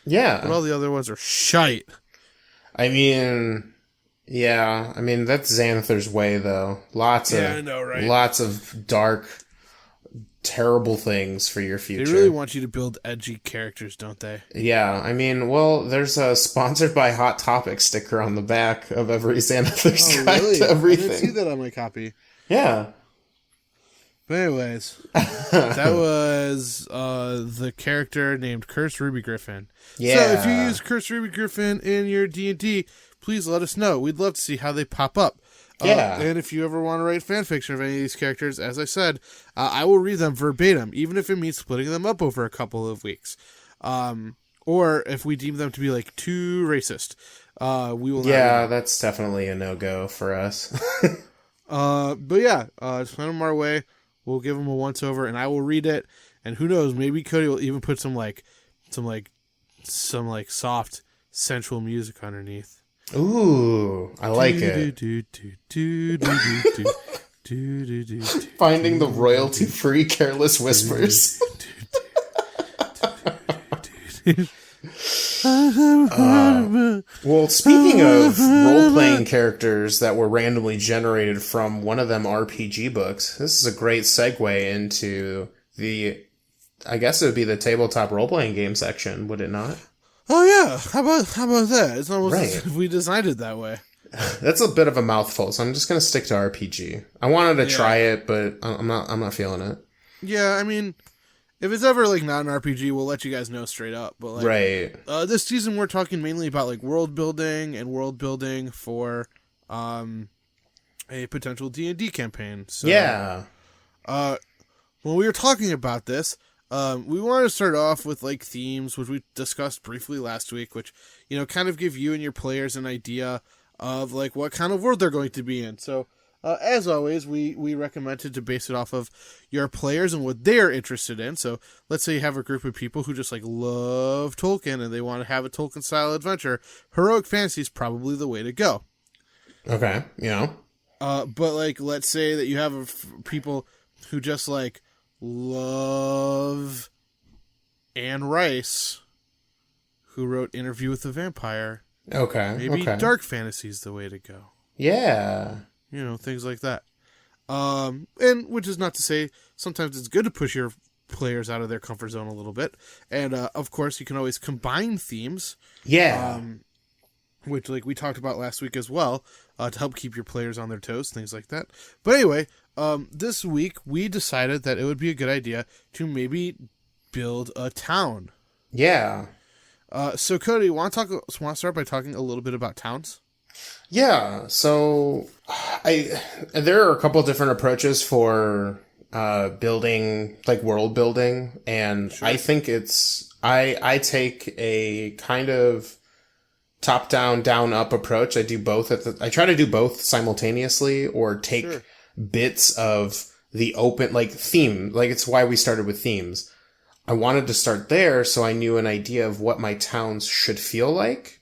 Yeah. But all the other ones are shite. I mean, yeah. I mean, that's Xanathar's way, though. Lots of dark, terrible things for your future. They really want you to build edgy characters, don't they? Yeah, I mean, well, there's a sponsored by Hot Topic sticker on the back of every Xanathar's guide to everything. I didn't see that on my copy. Yeah. But anyways, that was the character named Cursed Ruby Griffin. Yeah. So if you use Cursed Ruby Griffin in your D&D, please let us know. We'd love to see how they pop up. Yeah. And if you ever want to write fanfiction of any of these characters, as I said, I will read them verbatim, even if it means splitting them up over a couple of weeks. Or if we deem them to be like too racist, we will. Yeah, that's definitely a no-go for us. But yeah, send them our way. We'll give them a once over, and I will read it. And who knows? Maybe Cody will even put some soft, sensual music underneath. Ooh, I like it. Finding the royalty-free Careless Whispers. Well, speaking of role-playing characters that were randomly generated from one of them RPG books, this is a great segue into I guess it would be the tabletop role-playing game section, would it not? Oh yeah, how about that? It's almost Right. as if we designed it that way. That's a bit of a mouthful, so I'm just gonna stick to RPG. I wanted to try it, but I'm not feeling it. Yeah, I mean, if it's ever like not an RPG, we'll let you guys know straight up. But like, Right. This season we're talking mainly about like world building for a potential D&D campaign. So, Yeah. when we were talking about this, we wanted to start off with like themes, which we discussed briefly last week, which, you know, kind of give you and your players an idea of like what kind of world they're going to be in. So, as always, we recommended to base it off of your players and what they're interested in. So let's say you have a group of people who just like love Tolkien and they want to have a Tolkien style adventure. Heroic fantasy is probably the way to go. Okay. Yeah. But like, let's say that you have people who just like love Anne Rice, who wrote Interview with the Vampire. Okay. Maybe dark fantasy is the way to go. Yeah. You know, things like that. And which is not to say sometimes it's good to push your players out of their comfort zone a little bit. And of course, you can always combine themes. Yeah. Which like we talked about last week as well, to help keep your players on their toes, things like that. But anyway, this week we decided that it would be a good idea to maybe build a town. Yeah. So Cody, want to start by talking a little bit about towns? Yeah. So there are a couple of different approaches for building, like world building, and sure. I think I take a kind of top down, down up approach. I do both I try to do both simultaneously, or take sure. bits of the open, like theme, like it's why we started with themes. I wanted to start there so I knew an idea of what my towns should feel like.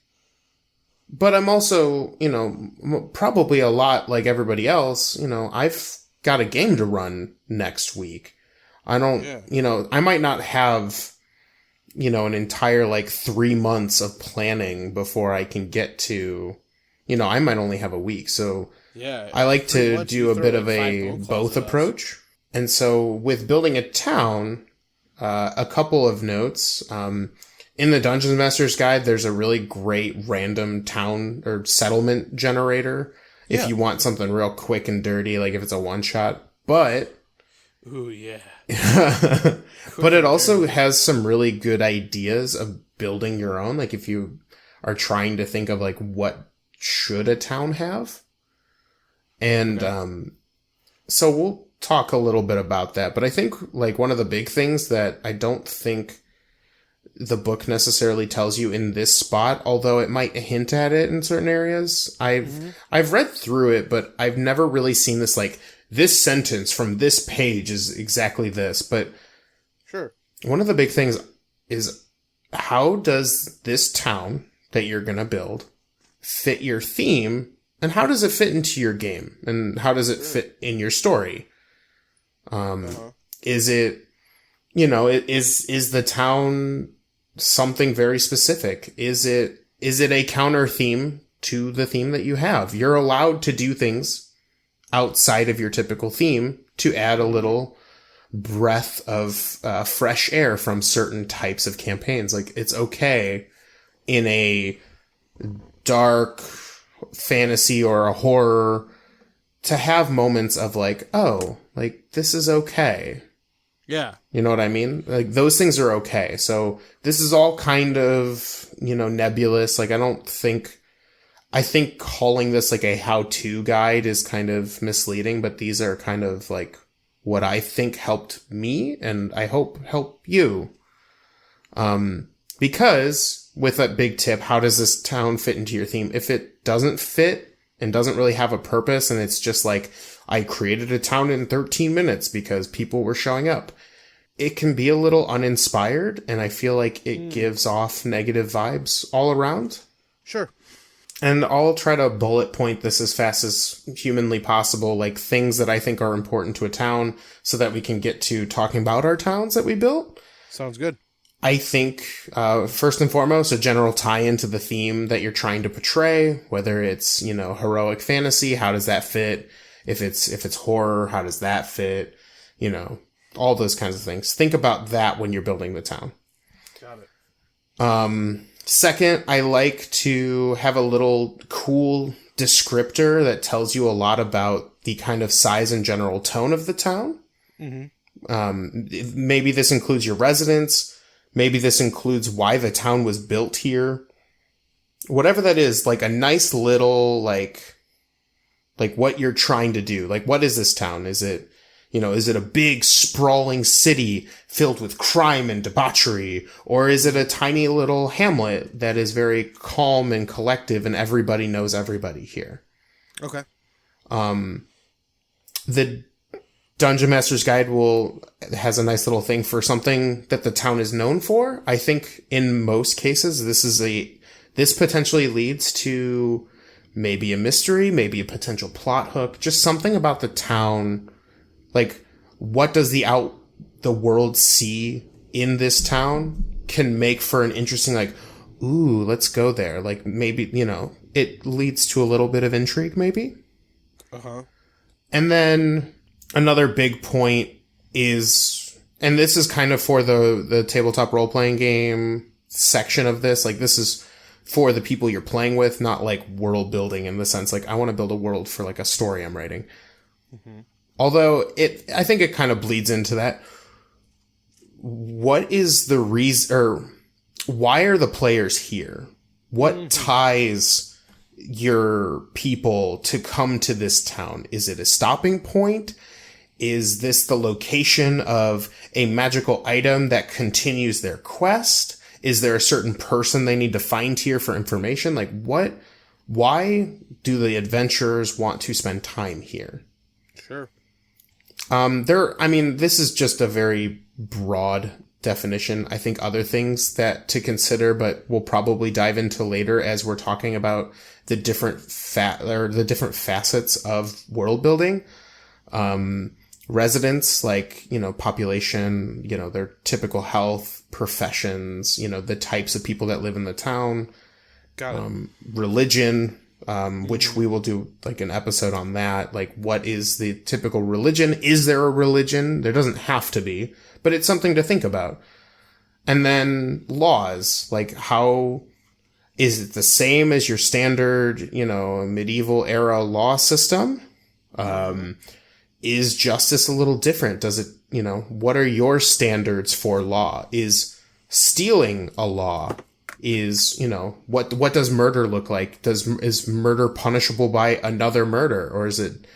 But I'm also, you know, probably a lot like everybody else, you know, I've got a game to run next week. I don't, I might not have, an entire 3 months of planning before I can get to, I might only have a week. So I like to do a bit of a both approach. And so with building a town, a couple of notes, in the Dungeons Master's Guide, there's a really great random town or settlement generator if you want something real quick and dirty, like if it's a one-shot. But... Ooh, yeah. But it also has some really good ideas of building your own. Like if you are trying to think of what should a town have. And so we'll talk a little bit about that. But I think one of the big things that I don't think the book necessarily tells you in this spot, although it might hint at it in certain areas. I've read through it, but I've never really seen this this sentence from this page is exactly this. But sure, one of the big things is, how does this town that you're going to build fit your theme, and how does it fit into your game, and how does it fit in your story? Is it, is the town something very specific? Is it a counter theme to the theme that you have? You're allowed to do things outside of your typical theme to add a little breath of fresh air from certain types of campaigns. It's okay in a dark fantasy or a horror to have moments of this is okay. Yeah. You know what I mean? Those things are okay. So this is all kind of, nebulous. I think calling this a how-to guide is kind of misleading, but these are kind of what I think helped me, and I hope help you. Because with that big tip, how does this town fit into your theme? If it doesn't fit and doesn't really have a purpose, and it's just I created a town in 13 minutes because people were showing up, it can be a little uninspired, and I feel it gives off negative vibes all around. Sure. And I'll try to bullet point this as fast as humanly possible, things that I think are important to a town, so that we can get to talking about our towns that we built. Sounds good. I think, first and foremost, a general tie-in to the theme that you're trying to portray, whether it's, heroic fantasy, how does that fit? If it's horror, how does that fit? All those kinds of things. Think about that when you're building the town. Got it. Second, I like to have a little cool descriptor that tells you a lot about the kind of size and general tone of the town. Mm-hmm. Maybe this includes your residents. Maybe this includes why the town was built here. Whatever that is, a nice little, what you're trying to do. What is this town? Is it a big sprawling city filled with crime and debauchery? Or is it a tiny little hamlet that is very calm and collective and everybody knows everybody here? Okay. The Dungeon Master's Guide has a nice little thing for something that the town is known for. I think in most cases, this potentially leads to maybe a mystery, maybe a potential plot hook, just something about the town. What does the world see in this town can make for an interesting, ooh, let's go there. Maybe, it leads to a little bit of intrigue, maybe. Uh-huh. And then another big point is, and this is kind of for the tabletop role-playing game section of this, this is for the people you're playing with, not world building in the sense, I want to build a world for a story I'm writing. Mm-hmm. Although I think it kind of bleeds into that. What is the reason, or why are the players here? What ties your people to come to this town? Is it a stopping point? Is this the location of a magical item that continues their quest? Is there a certain person they need to find here for information? Why do the adventurers want to spend time here? Sure. This is just a very broad definition. I think other things that to consider, but we'll probably dive into later as we're talking about the different facets of world building. Residents, like, population, their typical health, professions, the types of people that live in the town. Got it. Religion, which we will do like an episode on that. Like, what is the typical religion? Is there a religion? There doesn't have to be, but it's something to think about. And then laws, like how is it the same as your standard, medieval era law system? Is justice a little different? Does it, what are your standards for law? Is stealing a law? Is, what does murder look like? Is murder punishable by another murder, or is it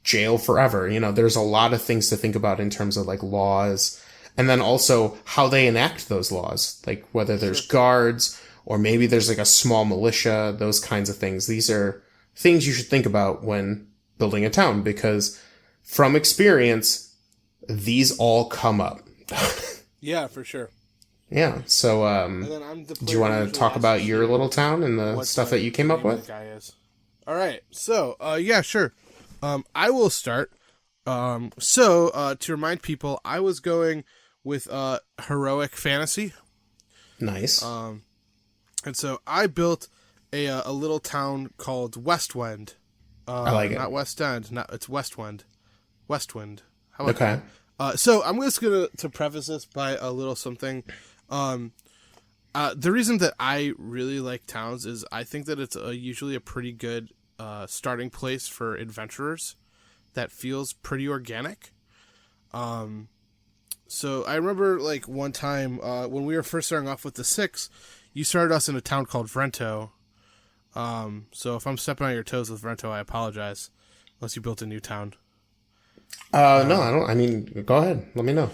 jail forever? There's a lot of things to think about in terms of like laws, and then also how they enact those laws, like whether there's guards or maybe there's like a small militia, those kinds of things. These are things you should think about when building a town, because from experience, these all come up. Yeah, for sure. Yeah. So, And then I'm the do you want to talk about your little town and the stuff that you came up with? Guy is. All right. So, yeah, sure. I will start. To remind people, I was going with heroic fantasy. Nice. And so I built a little town called Westwind. I like it. Not West End. It's Westwind. Westwind. How about Okay. that? So I'm just going to preface this by a little something. The reason that I really like towns is I think that it's usually a pretty good starting place for adventurers that feels pretty organic. So I remember like one time when we were first starting off with the 6, you started us in a town called Vrento. So if I'm stepping on your toes with Vrento, I apologize. Unless you built a new town. No, I don't. I mean, go ahead. Let me know.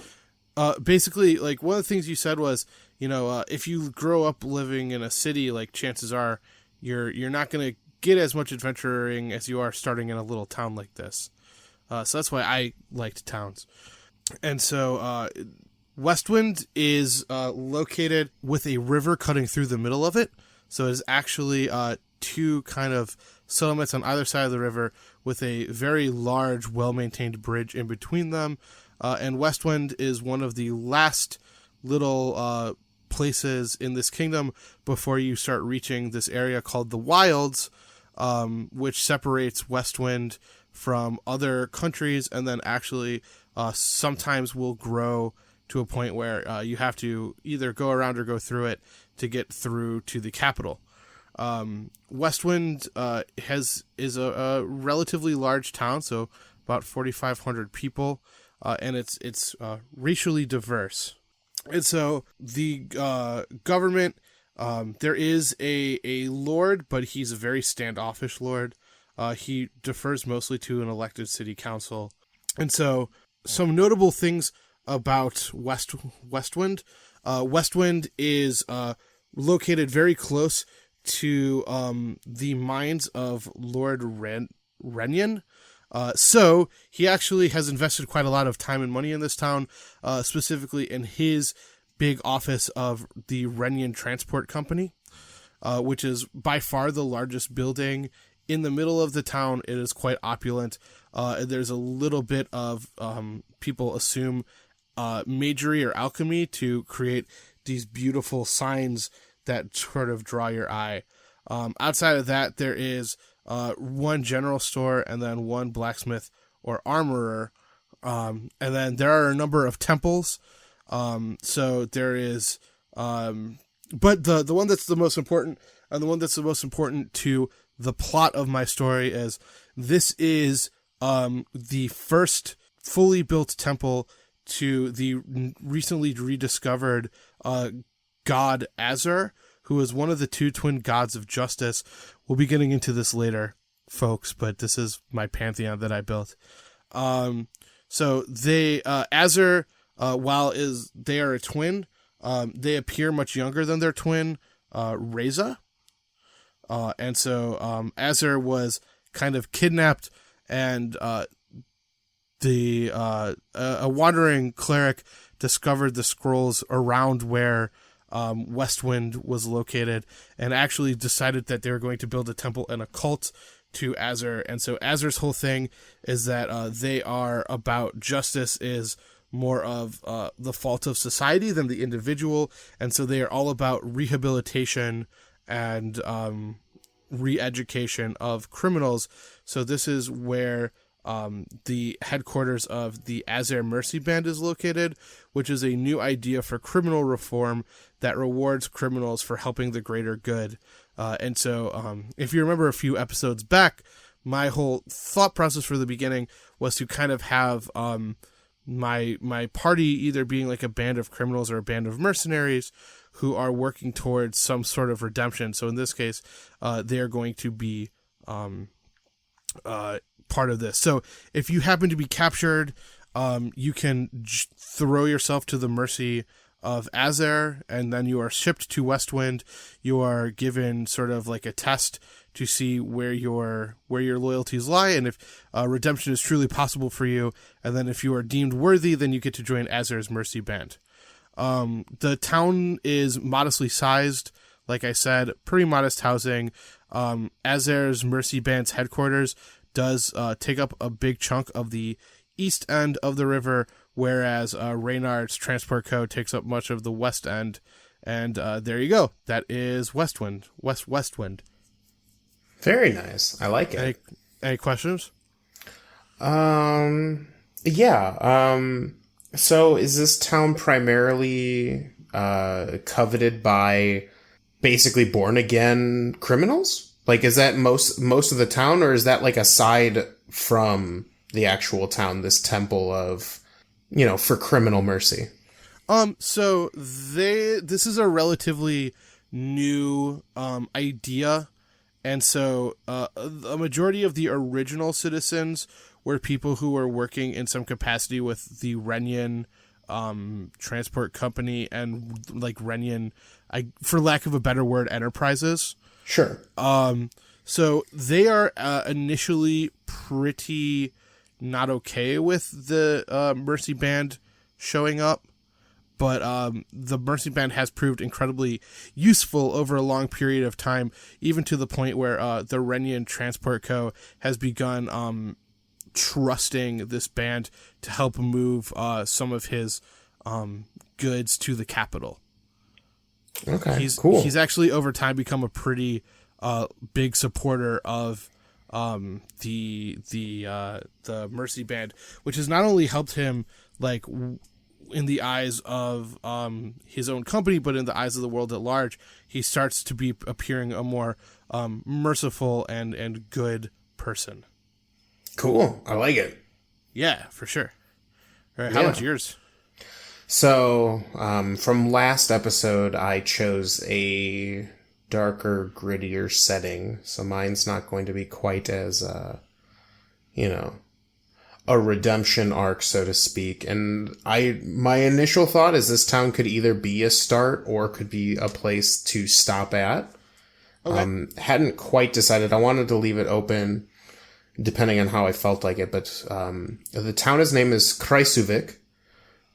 Basically, like one of the things you said was, if you grow up living in a city, like chances are you're not going to get as much adventuring as you are starting in a little town like this. So that's why I liked towns. And so Westwind is located with a river cutting through the middle of it. So it is actually 2 kind of settlements on either side of the river with a very large, well-maintained bridge in between them. And Westwind is one of the last little places in this kingdom before you start reaching this area called the Wilds, which separates Westwind from other countries, and then actually sometimes will grow to a point where you have to either go around or go through it to get through to the capital. Westwind is a relatively large town, so about 4,500 people, and it's racially diverse. And so the government, there is a lord, but he's a very standoffish lord. He defers mostly to an elected city council. And so some notable things about Westwind. Westwind is located very close to the mines of Lord Renyon. So he actually has invested quite a lot of time and money in this town, specifically in his big office of the Renyon Transport Company, which is by far the largest building in the middle of the town. It is quite opulent. There's a little bit of people assume magery or alchemy to create these beautiful signs that sort of draw your eye. Outside of that, there is one general store and then one blacksmith or armorer. And then there are a number of temples. So there is, but the one that's the most important, and the one that's the most important to the plot of my story is this is the first fully built temple to the recently rediscovered god Azur, who is one of the 2 twin gods of justice. We'll be getting into this later, folks, but this is my pantheon that I built. So they Azur, while they are a twin, they appear much younger than their twin Reza. And so Azur was kind of kidnapped, and a wandering cleric discovered the scrolls around where Westwind was located, and actually decided that they were going to build a temple and a cult to Azure. And so Azure's whole thing is that they are about justice is more of the fault of society than the individual. And so they are all about rehabilitation and re-education of criminals. So this is where the headquarters of the Azure Mercy Band is located, which is a new idea for criminal reform that rewards criminals for helping the greater good. And so if you remember a few episodes back, my whole thought process for the beginning was to kind of have my party either being like a band of criminals or a band of mercenaries who are working towards some sort of redemption. So in this case, they are going to be part of this. So if you happen to be captured, you can throw yourself to the mercy of Azure, and then you are shipped to Westwind. You are given sort of like a test to see where your loyalties lie, and if redemption is truly possible for you. And then if you are deemed worthy, then you get to join Azure's Mercy Band. The town is modestly sized. Like I said, pretty modest housing. Azure's Mercy Band's headquarters does take up a big chunk of the east end of the river, whereas Reynard's Transport Co. takes up much of the west end. And there you go. That is Westwind. Westwind. Very nice. I like it. Any questions? Yeah. So is this town primarily coveted by basically born again criminals? Like, is that most of the town, or is that like aside from the actual town, this temple of, for criminal mercy? So this is a relatively new idea, and so a majority of the original citizens were people who were working in some capacity with the Renyan transport company and like Renyan, for lack of a better word, enterprises. Sure. So they are initially pretty not okay with the Mercy Band showing up, but the Mercy Band has proved incredibly useful over a long period of time, even to the point where the Renyan Transport Co. has begun trusting this band to help move some of his goods to the capital. Okay, cool. He's actually over time become a pretty big supporter of the Mercy Band, which has not only helped him like in the eyes of his own company, but in the eyes of the world at large. He starts to be appearing a more merciful and good person. Cool. I like it. Yeah, for sure. All right, how about yours? So, from last episode, I chose a darker, grittier setting. So mine's not going to be quite as, a redemption arc, so to speak. And my initial thought is this town could either be a start or could be a place to stop at. Okay. Hadn't quite decided. I wanted to leave it open depending on how I felt like it. But the town's name is Kreisuvik,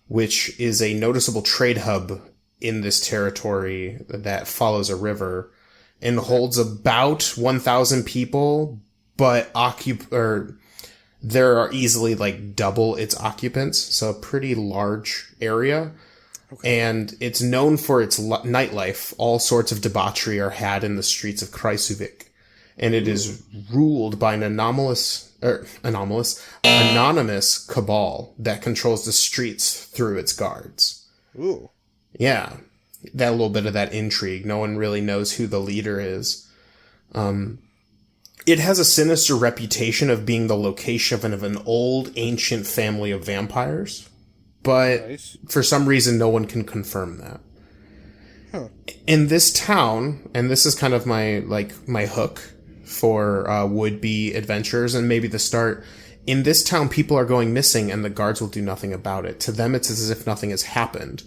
which is a noticeable trade hub in this territory that follows a river and holds about 1,000 people, but there are easily like double its occupants, so a pretty large area. Okay. And it's known for its nightlife. All sorts of debauchery are had in the streets of Kreisuvik, and it is ruled by an anonymous cabal that controls the streets through its guards. Ooh. Yeah. That little bit of that intrigue. No one really knows who the leader is. It has a sinister reputation of being the location of an old, ancient family of vampires. But for some reason, no one can confirm that. Huh. In this town, and this is kind of my hook for would-be adventurers and maybe the start. In this town, people are going missing and the guards will do nothing about it. To them, it's as if nothing has happened.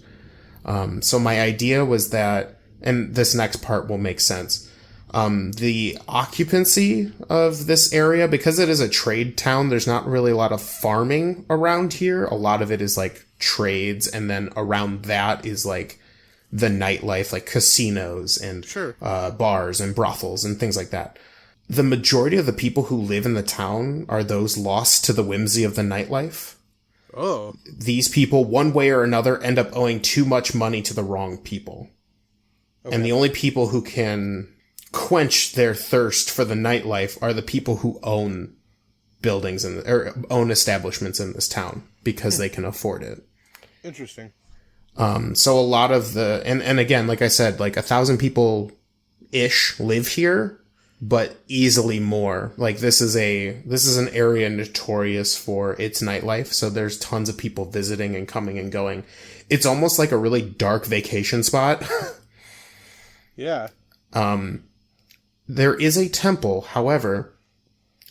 So my idea was that, and this next part will make sense, the occupancy of this area, because it is a trade town, there's not really a lot of farming around here. A lot of it is like trades, and then around that is like the nightlife, like casinos and bars and brothels and things like that. the majority of the people who live in the town are those lost to the whimsy of the nightlife. Oh. These people, one way or another, end up owing too much money to the wrong people. Okay. And the only people who can quench their thirst for the nightlife are the people who own buildings or own establishments in this town because they can afford it. Interesting. So a lot of and again, like I said, like 1,000 people ish live here, but easily more. Like this is an area notorious for its nightlife. So there's tons of people visiting and coming and going. It's almost like a really dark vacation spot. Yeah. There is a temple. However,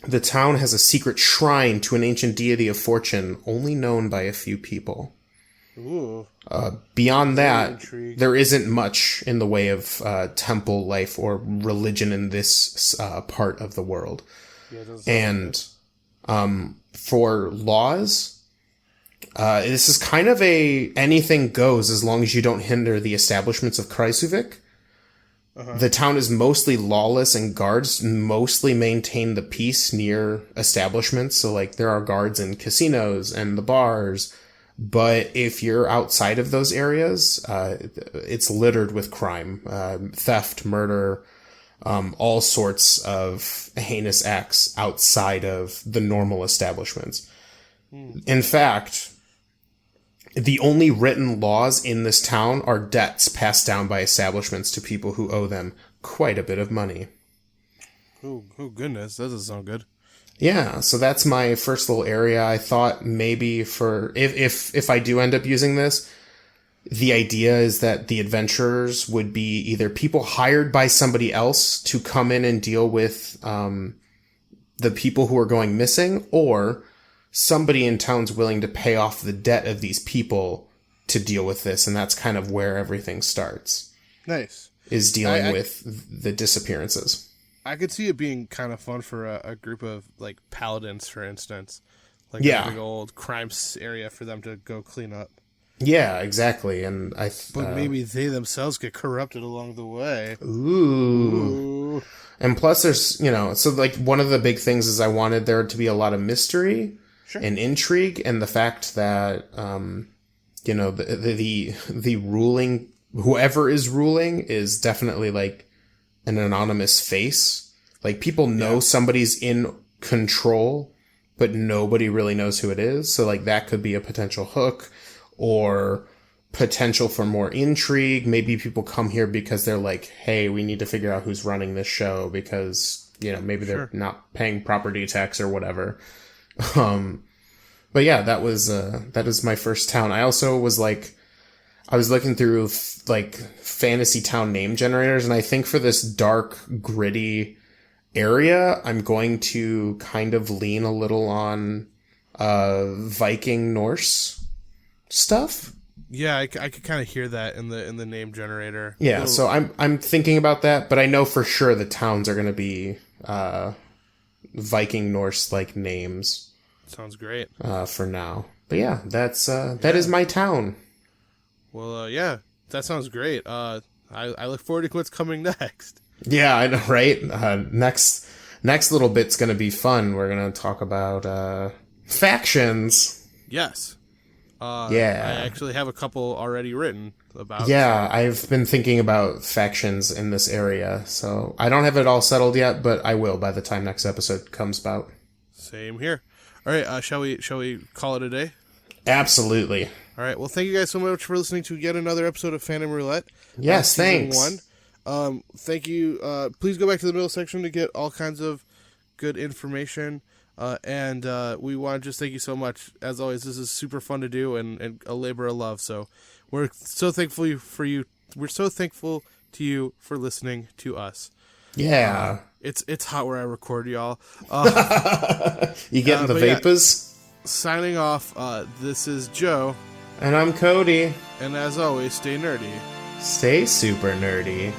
the town has a secret shrine to an ancient deity of fortune only known by a few people. Ooh. Beyond that, there isn't much in the way of temple life or religion in this part of the world. Yeah, and for laws, this is kind of anything goes as long as you don't hinder the establishments of Kreisuvik. Uh-huh. The town is mostly lawless, and guards mostly maintain the peace near establishments. So, like, there are guards in casinos and the bars. But if you're outside of those areas, it's littered with crime, theft, murder, all sorts of heinous acts outside of the normal establishments. In fact, the only written laws in this town are debts passed down by establishments to people who owe them quite a bit of money. Oh goodness, that doesn't sound good. Yeah, so that's my first little area. I thought maybe for if I do end up using this, the idea is that the adventurers would be either people hired by somebody else to come in and deal with the people who are going missing, or somebody in town's willing to pay off the debt of these people to deal with this, and that's kind of where everything starts. Nice. Is dealing with the disappearances. I could see it being kind of fun for a group of, like, paladins, for instance. Like a big old crime area for them to go clean up. Yeah, exactly. And But maybe they themselves get corrupted along the way. Ooh. And plus there's, so, like, one of the big things is I wanted there to be a lot of mystery. Sure. And intrigue, and the fact that, the ruling, whoever is ruling is definitely, like, an anonymous face. Like, people know somebody's in control, but nobody really knows who it is. So, like, that could be a potential hook or potential for more intrigue. Maybe people come here because they're like, hey, we need to figure out who's running this show because, maybe they're not paying property tax or whatever. But yeah, that is my first town. I also was like, I was looking through like fantasy town name generators, and I think for this dark, gritty area, I'm going to kind of lean a little on Viking Norse stuff. Yeah, I could kind of hear that in the name generator. Yeah, so I'm thinking about that, but I know for sure the towns are going to be Viking Norse like names. Sounds great. For now. But yeah, that is my town. Well, yeah, that sounds great. I look forward to what's coming next. Yeah, I know, right? Next little bit's gonna be fun. We're gonna talk about factions. Yes. Yeah. I actually have a couple already written about. Yeah, I've been thinking about factions in this area, so I don't have it all settled yet, but I will by the time next episode comes about. Same here. All right, shall we call it a day? Absolutely. All right. Well, thank you guys so much for listening to yet another episode of Phantom Roulette. Yes, thanks. Season 1. Thank you. Please go back to the middle section to get all kinds of good information. And we want to just thank you so much. As always, this is super fun to do and a labor of love. So we're so thankful for you. We're so thankful to you for listening to us. Yeah. It's hot where I record, y'all. You getting the vapors? Yeah. Signing off, this is Joe. And I'm Cody. And as always, stay nerdy. Stay super nerdy.